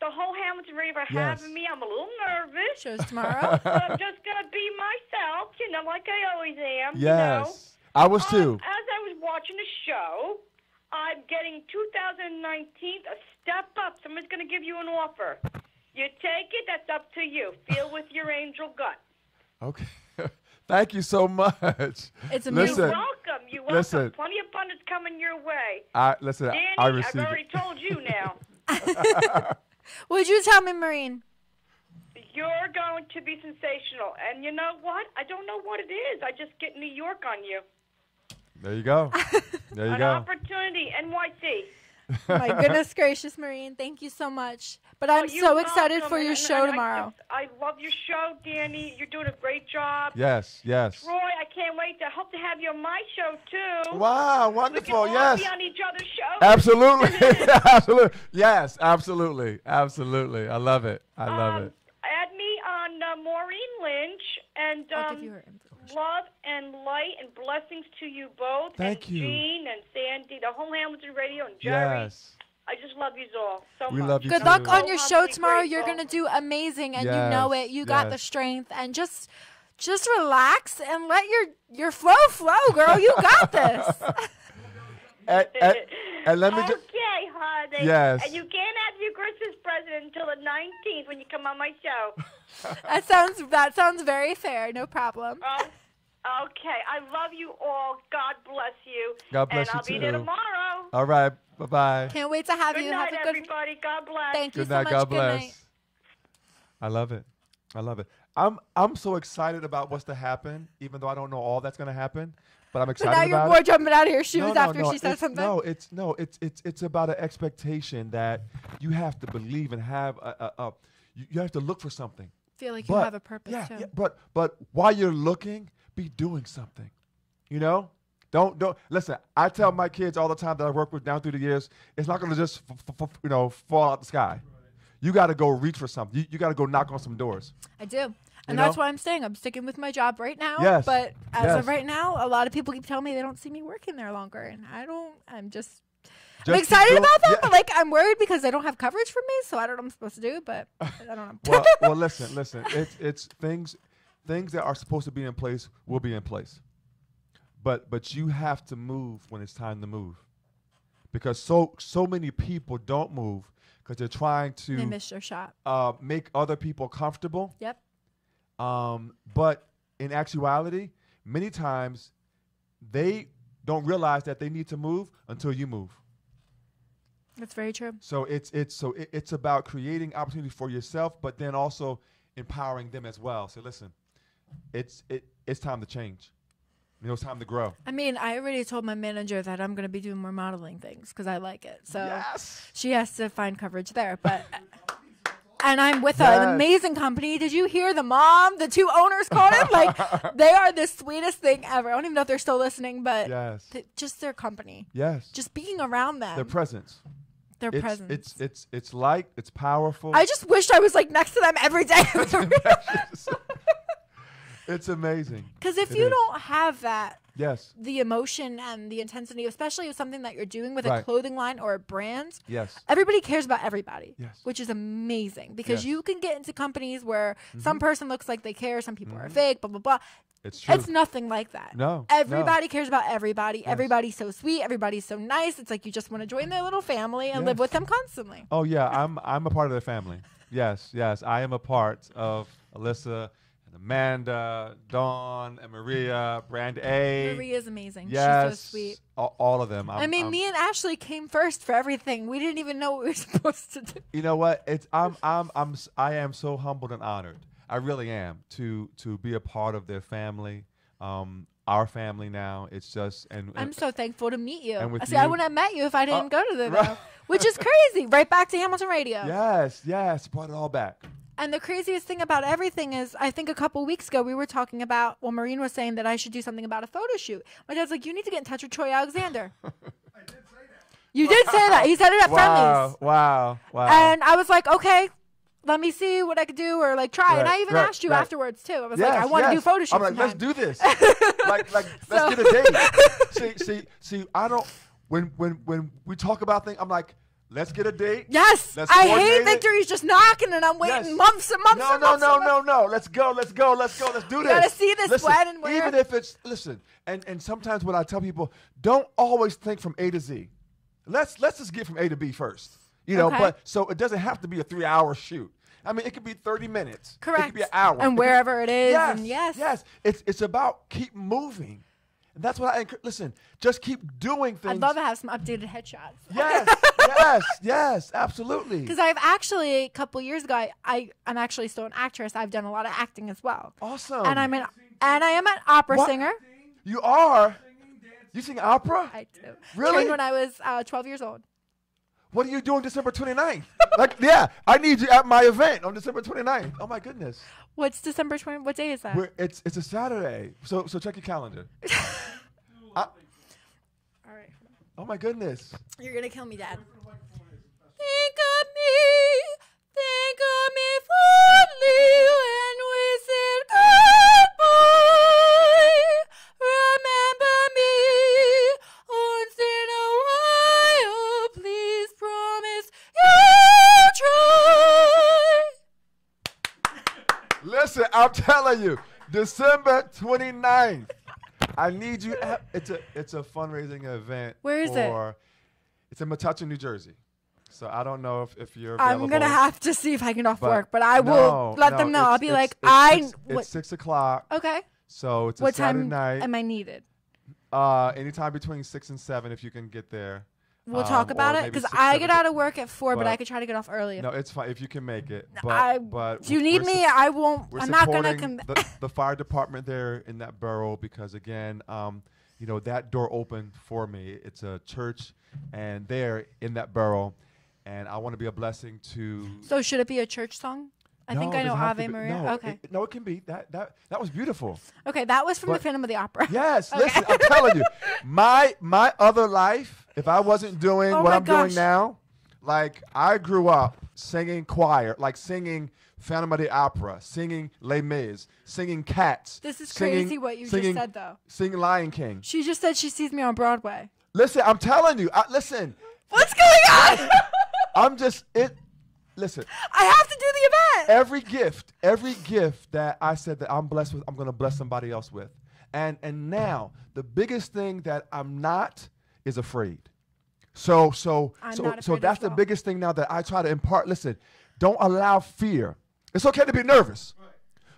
the whole Hamilton Radio for having me. I'm a little nervous. Show's tomorrow. But I'm just going to be myself, like I always am. Yes. I was too. As I was watching the show, I'm getting 2019 a step up. Someone's going to give you an offer. You take it, that's up to you. Feel with your angel gut. Okay. Thank you so much. It's amazing. You're welcome. You're welcome. Listen. Plenty of abundance coming your way. Danny, I've already told you now. What did you tell me, Maureen? You're going to be sensational. And you know what? I don't know what it is. I just get New York on you. There you go. There you An go. opportunity, NYC. My goodness gracious, Maureen, thank you so much. But I'm so excited for your show tomorrow. I love your show, Danny. You're doing a great job. Yes, yes. Troy, I can't wait to hope to have you on my show too. Wow, We wonderful. can all Yes. be on each other's shows. Absolutely. Absolutely. Yes, absolutely. Absolutely. I love it. I love it. Add me on Maureen Lynch, and I'll give you her information. love and light and blessings to you both. Thank and you. Gene and Sandy, the whole Hamilton Radio, and Jerry. Yes. I just love you all so We much. love you Good too. luck on your So show humbly tomorrow. grateful. You're going to do amazing, and you know it. You got the yes. strength, and just relax and let your flow, girl. You got this. And let me just. Okay, honey. Yes. And you can't have your Christmas present until the 19th when you come on my show. That sounds very fair. No problem. Okay. I love you all. God bless you. God bless and you I'll be too. there tomorrow. All right. Bye-bye. Can't wait to have Good you. night, Have a good. everybody. God bless. Thank you Good so night. much. God Good bless. night. I love it. I love it. I'm so excited about what's to happen, even though I don't know all that's going to happen. But I'm So excited now about you're it. more jumping out of your shoes No, after no, she said it's- something. It's about an expectation that you have to believe and have you have to look for something. Feel like you But- have a purpose too. Yeah, but while you're looking, be doing something. You know? Don't listen. I tell my kids all the time that I work with down through the years, it's not going to just fall out the sky. You got to go reach for something. You got to go knock on some doors. I do. And You that's know? why I'm staying. I'm sticking with my job right now. Yes. But as Yes. of right now, a lot of people keep telling me they don't see me working there longer. And I'm Just I'm keep excited doing- about that, yeah. but like I'm worried because they don't have coverage for me, so I don't know what I'm supposed to do, but I don't know. well, listen. It's things that are supposed to be in place will be in place. But you have to move when it's time to move, because so many people don't move because they're trying They to missed your shot. make other people comfortable. Yep. But in actuality, many times they don't realize that they need to move until you move. That's very true. So it's about creating opportunity for yourself, but then also empowering them as well. So listen, it's time to change. It's time to grow. I mean, I already told my manager that I'm going to be doing more modeling things because I like it. So Yes. she has to find coverage there. But and I'm with Yes. an amazing company. Did you hear the mom? The two owners called in. Like they are the sweetest thing ever. I don't even know if they're still listening, but Yes. just their company, Yes. just being around them, Their presence. their It's presence. it's light. It's powerful. I just wished I was like next to them every day. It's amazing. Because if It you is. don't have that, Yes. the emotion and the intensity, especially with something that you're doing with a Right. clothing line or a brand, Yes. everybody cares about everybody, Yes. which is amazing because Yes. you can get into companies where some person looks like they care, some people are Mhm. fake, blah, blah, blah. It's true. It's nothing like that. No. Everybody cares about everybody. Yes. Everybody's so sweet. Everybody's so nice. It's like you just want to join their little family and live Yes. with them constantly. Oh yeah, I'm a part of their family. Yes. I am a part of Alyssa and Amanda, Dawn, and Maria, Brand A. Maria's amazing. Yes. She's so sweet. All of them. I mean, me and Ashley came first for everything. We didn't even know what we were supposed to do. You know what? I am so humbled and honored. I really am to be a part of their family. Our family now. It's just I'm so thankful to meet you. and with See, I you- wouldn't have met you if I didn't go to the right. which is crazy. Right back to Hamilton Radio. Yes, brought it all back. And the craziest thing about everything is, I think a couple weeks ago we were talking about, well, Maureen was saying that I should do something about a photo shoot. My dad's like, you need to get in touch with Troy Alexander. You did say that. He said it at Friendly's. Wow. And I was like, okay, let me see what I could do or like try. And Right, I even right, asked you right. afterwards too. I was like, I want to do photo shoots. I'm like, let's sometime. do this. like let's get a date. See, I don't. When we talk about things, I'm like, let's get a date. Yes, Let's I coordinate hate it. Victory's just knocking and I'm waiting Yes. months and months and months. and months. No. Let's go. Let's do this. gotta see this Listen, when and where. Even if it's and sometimes what I tell people, don't always think from A to Z. Let's just get from A to B first. Okay. But so it doesn't have to be a 3-hour shoot. I mean, it could be 30 minutes. Correct. It could be an hour. And wherever it is. Yes. And yes. Yes. It's about keep moving. And that's what listen, just keep doing things. I'd love to have some updated headshots. Yes, absolutely. Because I've actually, a couple years ago, I'm actually still an actress. I've done a lot of acting as well. Awesome. And I am an opera singer. You are? You sing opera? I do. Really? Trained when I was 12 years old. What are you doing December 29th? I need you at my event on December 29th. Oh my goodness. What's December 20? What day is that? It's a Saturday. So check your calendar. All right. Oh my goodness. You're going to kill me, Dad. Think of me fondly when we said goodbye. Remember me once in a while. Please promise you'll try. Listen, I'm telling you, December 29th. I need you. It's a fundraising event. Where is it? It's in Metuchen, New Jersey. So I don't know if you're available. I'm going to have to see if I can off work, but I will let them know. I'll be like, it's 6 o'clock. Okay. So it's a what Saturday time night. am I needed? Anytime between 6 and 7 if you can get there. We'll talk about it because I get out of work at 4, but I could try to get off early. No, it's fine if you can make it. But do you need me? I won't. I'm not gonna come. The fire department there in that borough because again, that door opened for me. It's a church, and there in that borough, and I want to be a blessing to. So should it be a church song? I think I know Ave Maria. No, okay. It can be that was beautiful. Okay, that was from the Phantom of the Opera. Yes, okay. Listen, I'm telling you, my other life, if I wasn't doing what I'm doing now, like I grew up singing choir, like singing Phantom of the Opera, singing Les Mis, singing Cats. This is crazy what you just said, though. Singing Lion King. She just said she sees me on Broadway. Listen, I'm telling you. Listen. What's going on? I'm just it. Listen. I have to do the event. Every gift that I said that I'm blessed with, I'm going to bless somebody else with. And now the biggest thing that I'm not is afraid. So that's the biggest thing now that I try to impart. Listen, don't allow fear. It's okay to be nervous,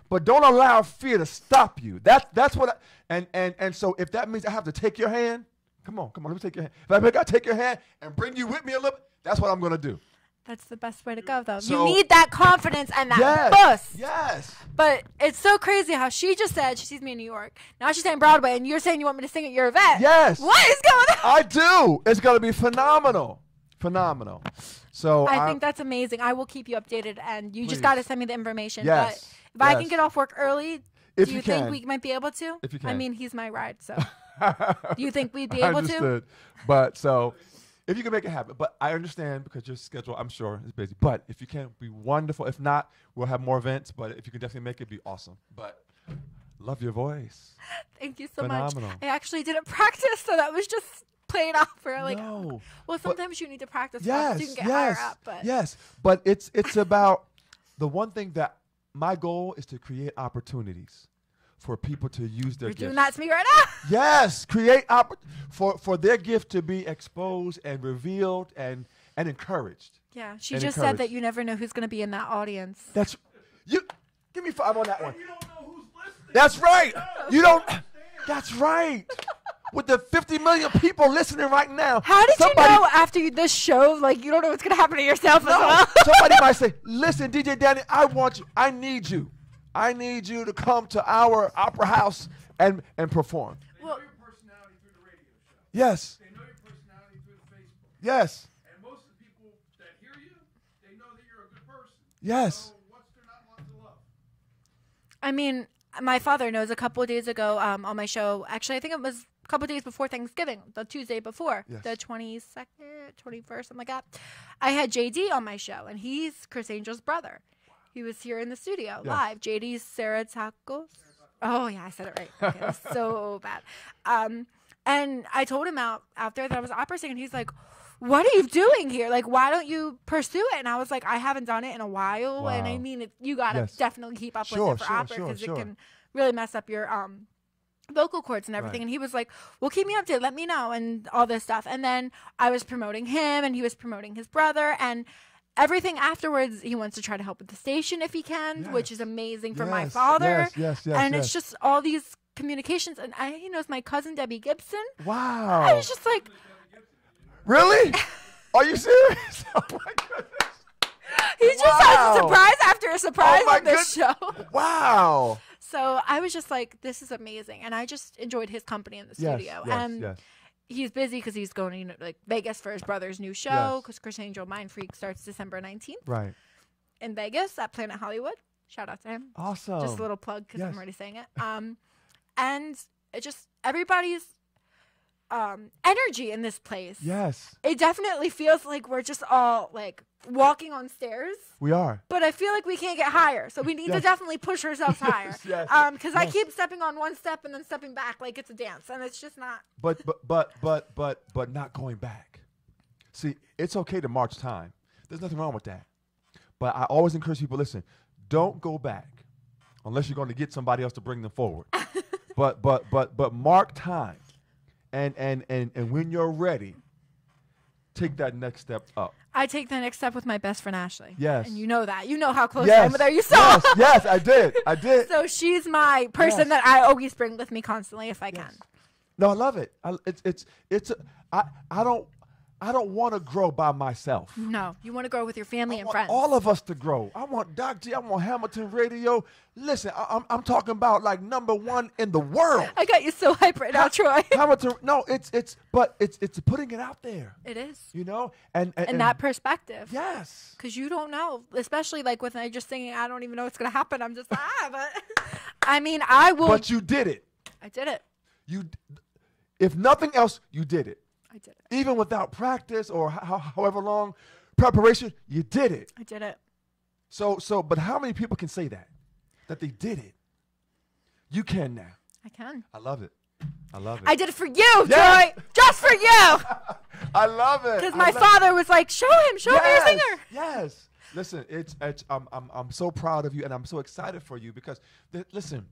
but don't allow fear to stop you. That's what. And so if that means I have to take your hand, come on, let me take your hand. If I gotta take your hand and bring you with me a little, that's what I'm gonna do. That's the best way to go, though. You need that confidence and that boost. Yes. But it's so crazy how she just said she sees me in New York. Now she's saying Broadway, and you're saying you want me to sing at your event. Yes. What is going on? I do. It's going to be phenomenal. So I think that's amazing. I will keep you updated, and you just got to send me the information. Yes. But if I can get off work early, do you think we might be able to? If you can. I mean, he's my ride, so. Do you think we'd be able to? But so... If you can make it happen. But I understand because your schedule, I'm sure, is busy. But if you can, it'd be wonderful. If not, we'll have more events. But if you can definitely make it, it'd be awesome. But love your voice. Thank you so Phenomenal. much. I actually didn't practice, so that was just playing off for No. Well, sometimes you need to practice so you can get higher up. But. Yes, but it's about the one thing that my goal is to create opportunities for people to use their gifts. You're doing that to me right now? Yes, create for their gift to be exposed and revealed and encouraged. Yeah, she just said that you never know who's going to be in that audience. That's you. Give me 5 on that one. You don't know who's listening. That's right. You don't. That's right. With the 50 million people listening right now. How did you know after this show, you don't know what's going to happen to yourself as well? Somebody might say, listen, DJ Danny, I want you. I need you. I need you to come to our opera house and perform. They know your personality through the radio show. Yes. They know your personality through the Facebook. Yes. And most of the people that hear you, they know that you're a good person. Yes. So what's there not to love? I mean, my father knows a couple of days ago on my show, actually, I think it was a couple of days before Thanksgiving, the Tuesday before, the 22nd, 21st, something like that. I had JD on my show, and he's Chris Angel's brother. He was here in the studio live. JD's Sarah Tacos. Oh, yeah, I said it right. Okay, it was so bad. And I told him out there that I was opera singer, and he's like, what are you doing here? Why don't you pursue it? And I was like, I haven't done it in a while. Wow. And I mean, you got to definitely keep up with it for opera because it can really mess up your vocal cords and everything. Right. And he was like, well, keep me updated, let me know, and all this stuff. And then I was promoting him, and he was promoting his brother, and everything afterwards, he wants to try to help with the station if he can, which is amazing for my father. Yes. And it's just all these communications, and he knows my cousin Debbie Gibson. Wow. I was just like, really? Are you serious? Oh my goodness. He just has a surprise after a surprise on this show. Wow. So I was just like, this is amazing. And I just enjoyed his company in the studio. And he's busy because he's going to like Vegas for his brother's new show because Chris Angel Mind Freak starts December 19th. Right. In Vegas at Planet Hollywood. Shout out to him. Awesome. Just a little plug because I'm already saying it. And it just, everybody's energy in this place. Yes. It definitely feels like we're just all like walking on stairs. We are. But I feel like we can't get higher. So we need to definitely push ourselves higher. Because I keep stepping on one step and then stepping back like it's a dance. And it's just not. But not going back. See, it's okay to march time. There's nothing wrong with that. But I always encourage people, listen, don't go back unless you're going to get somebody else to bring them forward. but mark time. And when you're ready, take that next step up. I take the next step with my best friend Ashley. Yes. And you know that. You know how close I am with her. You saw. Yes, I did. So she's my person that I always bring with me constantly if I can. No, I love it. I don't want to grow by myself. No, you want to grow with your family and friends. All of us to grow. I want Doc G. I want Hamilton Radio. Listen, I'm talking about like #1 in the world. I got you so hyped right now, Troy. Hamilton. No, it's putting it out there. It is. You know, and that perspective. Yes. Because you don't know, especially like with I just thinking I don't even know what's gonna happen. I'm just but I mean I will. But you did it. I did it. If nothing else, you did it. I did it. Even without practice or however long preparation, you did it. I did it. But how many people can say that they did it? You can now. I can. I love it. I did it for you, Troy. Just for you. I love it. Because my father was like, show me your singer. Yes. Listen, I'm so proud of you, and I'm so excited for you because, listen,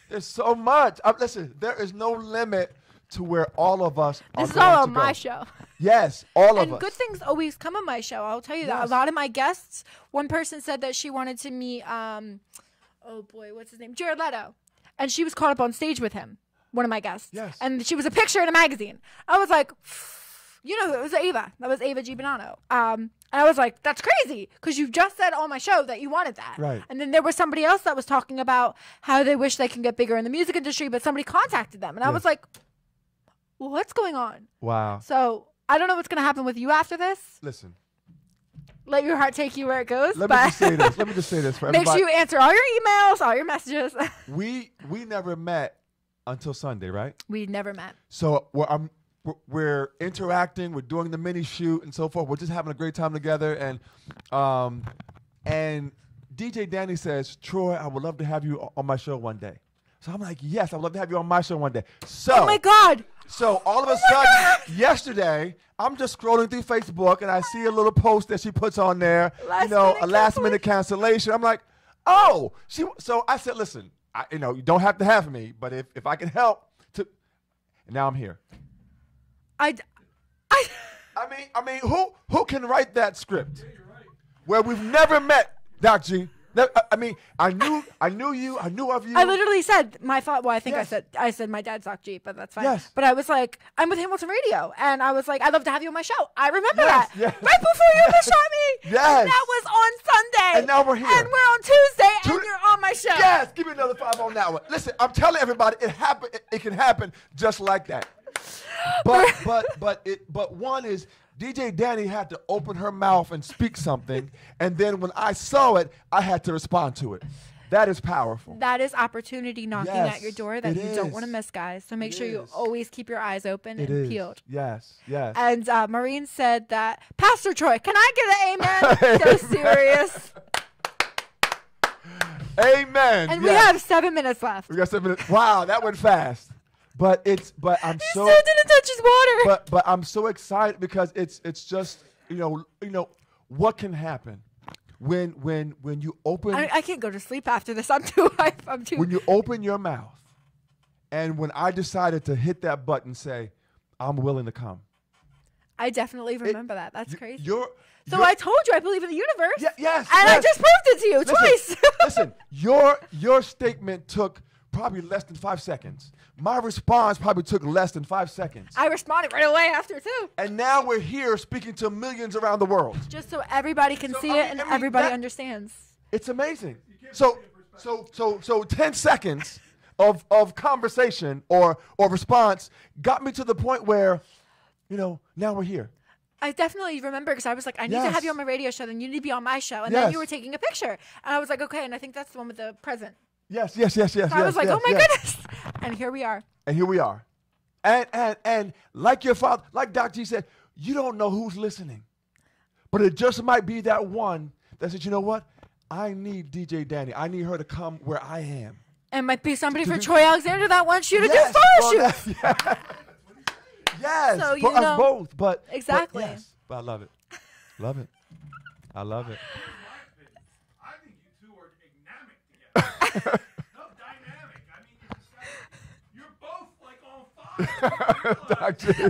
there's so much. Listen, there is no limit to where all of us are going to go. This is all on my show. Yes, all of us. And good things always come on my show. I'll tell you that. A lot of my guests, one person said that she wanted to meet, what's his name? Jared Leto. And she was caught up on stage with him, one of my guests. Yes. And she was a picture in a magazine. I was like, you know who? It was Ava. That was Ava G. Bonanno. And I was like, that's crazy because you just said on my show that you wanted that. Right. And then there was somebody else that was talking about how they wish they can get bigger in the music industry, but somebody contacted them. And I was like, what's going on? Wow. So I don't know what's going to happen with you after this. Listen. Let your heart take you where it goes. Let me just say this for everybody. Make sure you answer all your emails, all your messages. We never met until Sunday, right? We never met. So we're interacting. We're doing the mini shoot and so forth. We're just having a great time together. And DJ Danny says, Troy, I would love to have you on my show one day. So I'm like, yes, I would love to have you on my show one day. So, oh my God. So all of a sudden, yesterday, I'm just scrolling through Facebook and I see a little post that she puts on there, a last minute cancellation. I'm like, oh, so I said, listen, you don't have to have me, but if I can help, and now I'm here. I mean, who can write that script where we've never met, Doc G? I mean, I knew you. I knew of you. I literally said my thought. Well, I think I said my dad's Doc G, but that's fine. Yes. But I was like, I'm with Hamilton Radio, and I was like, I'd love to have you on my show. I remember that right before you shot me. Yes. And that was on Sunday. And now we're here. And we're on Tuesday, and you're on my show. Yes. Give me another 5 on that one. Listen, I'm telling everybody, it happened. It can happen just like that. But one is, DJ Danny had to open her mouth and speak something, and then when I saw it, I had to respond to it. That is powerful. That is opportunity knocking at your door that you don't want to miss, guys. So make sure you always keep your eyes open and peeled. Yes, yes. And Maureen said that, Pastor Troy, can I get an amen? So serious. Amen. And we have 7 minutes left. We got 7 minutes. Wow, that went fast. But I'm he still didn't touch his water. But I'm so excited because it's just what can happen when you open. I can't go to sleep after this. I'm too hyped. When you open your mouth, and when I decided to hit that button, say, I'm willing to come. I definitely remember that. That's crazy. So I told you I believe in the universe. Yes. And I just proved it to you twice. Listen, your statement took probably less than 5 seconds. My response probably took less than 5 seconds. I responded right away after, too. And now we're here speaking to millions around the world. Just so everybody can see it and everybody understands. It's amazing. So 10 seconds of conversation or response got me to the point where, now we're here. I definitely remember because I was like, I need to have you on my radio show, then you need to be on my show. And then you were taking a picture. And I was like, okay, and I think that's the one with the present. Yes. So I was like, oh my goodness. And here we are. And like your father, like Dr. G said, you don't know who's listening. But it just might be that one that said, you know what? I need DJ Danny. I need her to come where I am. And might be somebody for Troy Alexander that wants you to do photo shoots. Yes, so, for us both. But exactly. But I love it. Love it. I love it. I think you two are dynamic together. No, dynamic. I mean, you're both like on fire.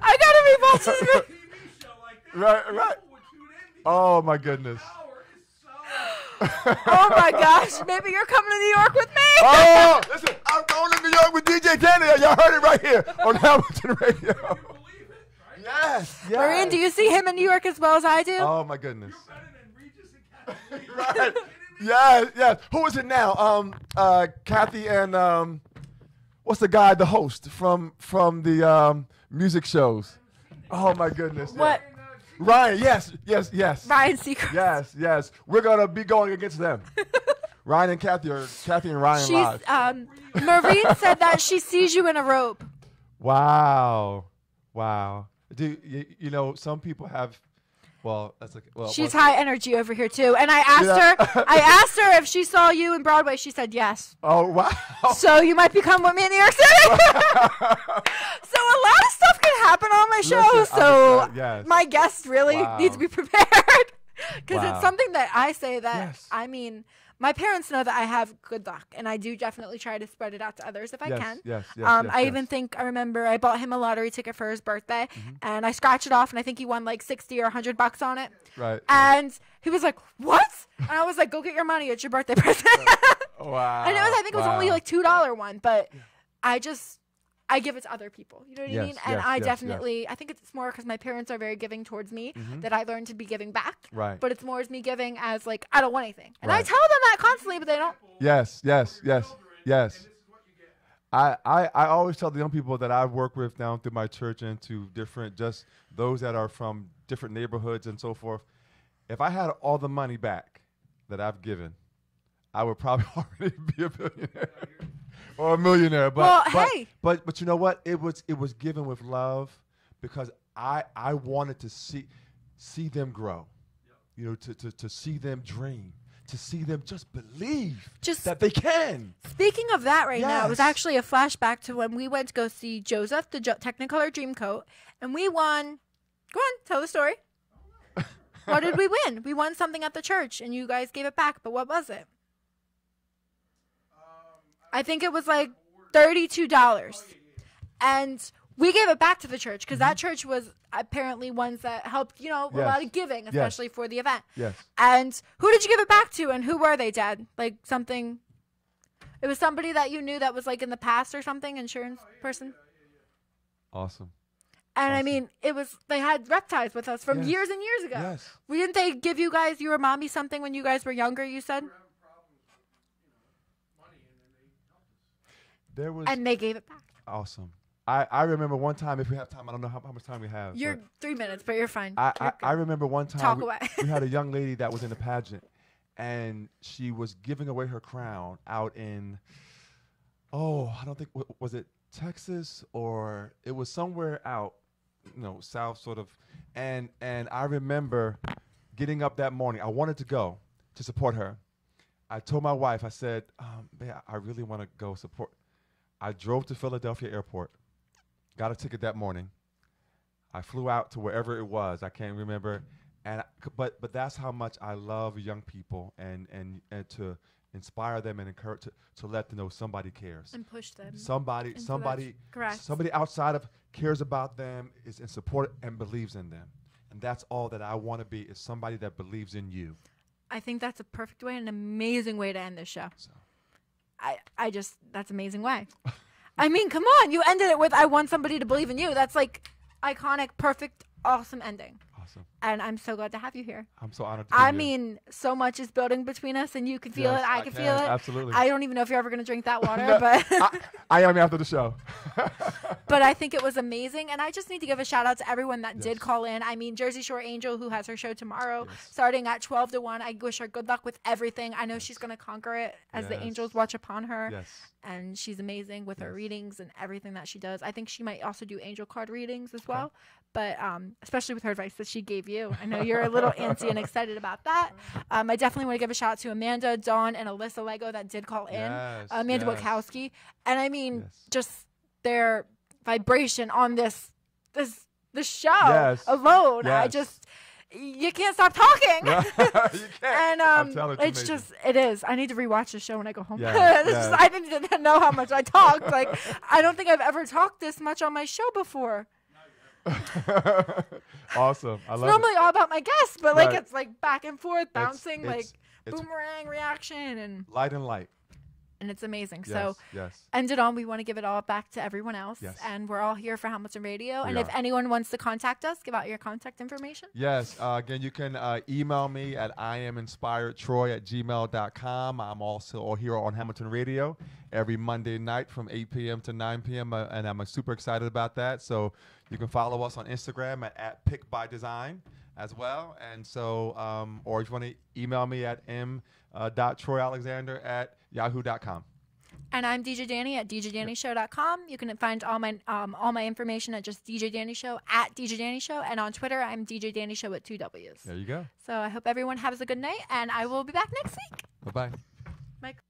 I gotta be watching this. TV show like this. Right. Oh my goodness. Oh my gosh, maybe you're coming to New York with me. Oh, listen, I'm going to New York with DJ Danny. Y'all heard it right here on Hamilton Radio. Yes. Maureen, do you see him in New York as well as I do? Oh my goodness. Right. Yes. Who is it now? Kathy and what's the guy, the host from the music shows? Oh my goodness. What? Ryan, yes. Ryan Seacrest. Yes. We're gonna be going against them. Ryan and Kathy and Ryan live. Maureen said that she sees you in a robe. Wow. Do some people have? Well, that's like. Well, she's high energy over here too, and I asked her if she saw you in Broadway. She said yes. Oh wow! So you might become with me in New York City. So a lot of stuff can happen on my show. My guests really need to be prepared because it's something that I say that I mean. My parents know that I have good luck, and I do definitely try to spread it out to others if I can. I even think I remember I bought him a lottery ticket for his birthday, and I scratched it off, and I think he won like $60 or $100 on it. Right. And he was like, "What?" And I was like, "Go get your money. It's your birthday present." Wow. And I think it was only like $2 one, but I give it to other people. You know what I mean? And I definitely, I think it's more because my parents are very giving towards me that I learned to be giving back. Right. But it's more as me giving as like, I don't want anything. And I tell them that constantly, but they don't. Yes. I always tell the young people that I work with down through my church and to different, just those that are from different neighborhoods and so forth. If I had all the money back that I've given, I would probably already be a billionaire. Or a millionaire, but you know what? It was given with love because I wanted to see them grow, to see them dream, to see them just believe that they can. Speaking of that, now it was actually a flashback to when we went to go see Joseph, the Technicolor Dreamcoat, and we won. Go on, tell the story. What did we win? We won something at the church, and you guys gave it back. But what was it? I think it was like $32. And we gave it back to the church because that church was apparently ones that helped, a lot of giving, especially for the event. Yes. And who did you give it back to and who were they, Dad? Like something, it was somebody that you knew that was like in the past or something, insurance person? Awesome. And I mean, they had rep ties with us from years and years ago. Yes. Didn't they give you guys, your mommy something when you guys were younger, you said? And they gave it back. Awesome. I remember one time, if we have time, I don't know how much time we have. You're 3 minutes, but you're fine. I remember one time Talk away. we had a young lady that was in a pageant, and she was giving away her crown out in, I don't think, was it Texas or it was somewhere out, south sort of. And I remember getting up that morning. I wanted to go to support her. I told my wife, I said, babe, I really want to go support. I drove to Philadelphia Airport, got a ticket that morning. I flew out to wherever it was. I can't remember. But that's how much I love young people and to inspire them and encourage to let them know somebody cares. And push them. Somebody outside of cares about them, is in support and believes in them. And that's all that I want to be, is somebody that believes in you. I think that's a perfect way and an amazing way to end this show. that's amazing way. I mean, come on. You ended it with, I want somebody to believe in you. That's like iconic, perfect, awesome ending. Awesome. And I'm so glad to have you here. I'm so honored to be here. I mean, so much is building between us, and you can feel it. I can feel it. Absolutely. I don't even know if you're ever going to drink that water, but I am after the show. but I think it was amazing. And I just need to give a shout out to everyone that did call in. I mean, Jersey Shore Angel, who has her show tomorrow, starting at 12 to 1. I wish her good luck with everything. I know she's going to conquer it as the angels watch upon her. Yes. And she's amazing with her readings and everything that she does. I think she might also do angel card readings as well. But especially with her advice that she gave you. I know you're a little antsy and excited about that. I definitely want to give a shout out to Amanda, Dawn, and Alyssa Lego that did call in. Yes, Amanda Wachowski. And I mean, just their vibration on this show alone. I just, you can't stop talking. You can't. And it's just, it is. I need to rewatch the show when I go home. Yes. I didn't know how much I talked. Like, I don't think I've ever talked this much on my show before. Awesome. I love normally it. all about my guests, but like it's like back and forth, bouncing, it's boomerang reaction and light and light. And it's amazing. Yes, so ended on, we want to give it all back to everyone else. Yes. And we're all here for Hamilton Radio. We and if are. anyone wants to contact us, give out your contact information. Yes. Again, you can email me at iaminspiredtroy@gmail.com. I'm also here on Hamilton Radio every Monday night from 8 p.m. to 9 p.m. And I'm super excited about that. So you can follow us on Instagram at pickbydesign as well. And so, or if you want to email me at m.troyalexander@yahoo.com. And I'm DJ Danny at djdanny.show.com. You can find all my information at just DJ Danny Show at DJ Danny Show. And on Twitter, I'm DJ Danny Show with 2 W's. There you go. So I hope everyone has a good night, and I will be back next week. Bye-bye. Mike.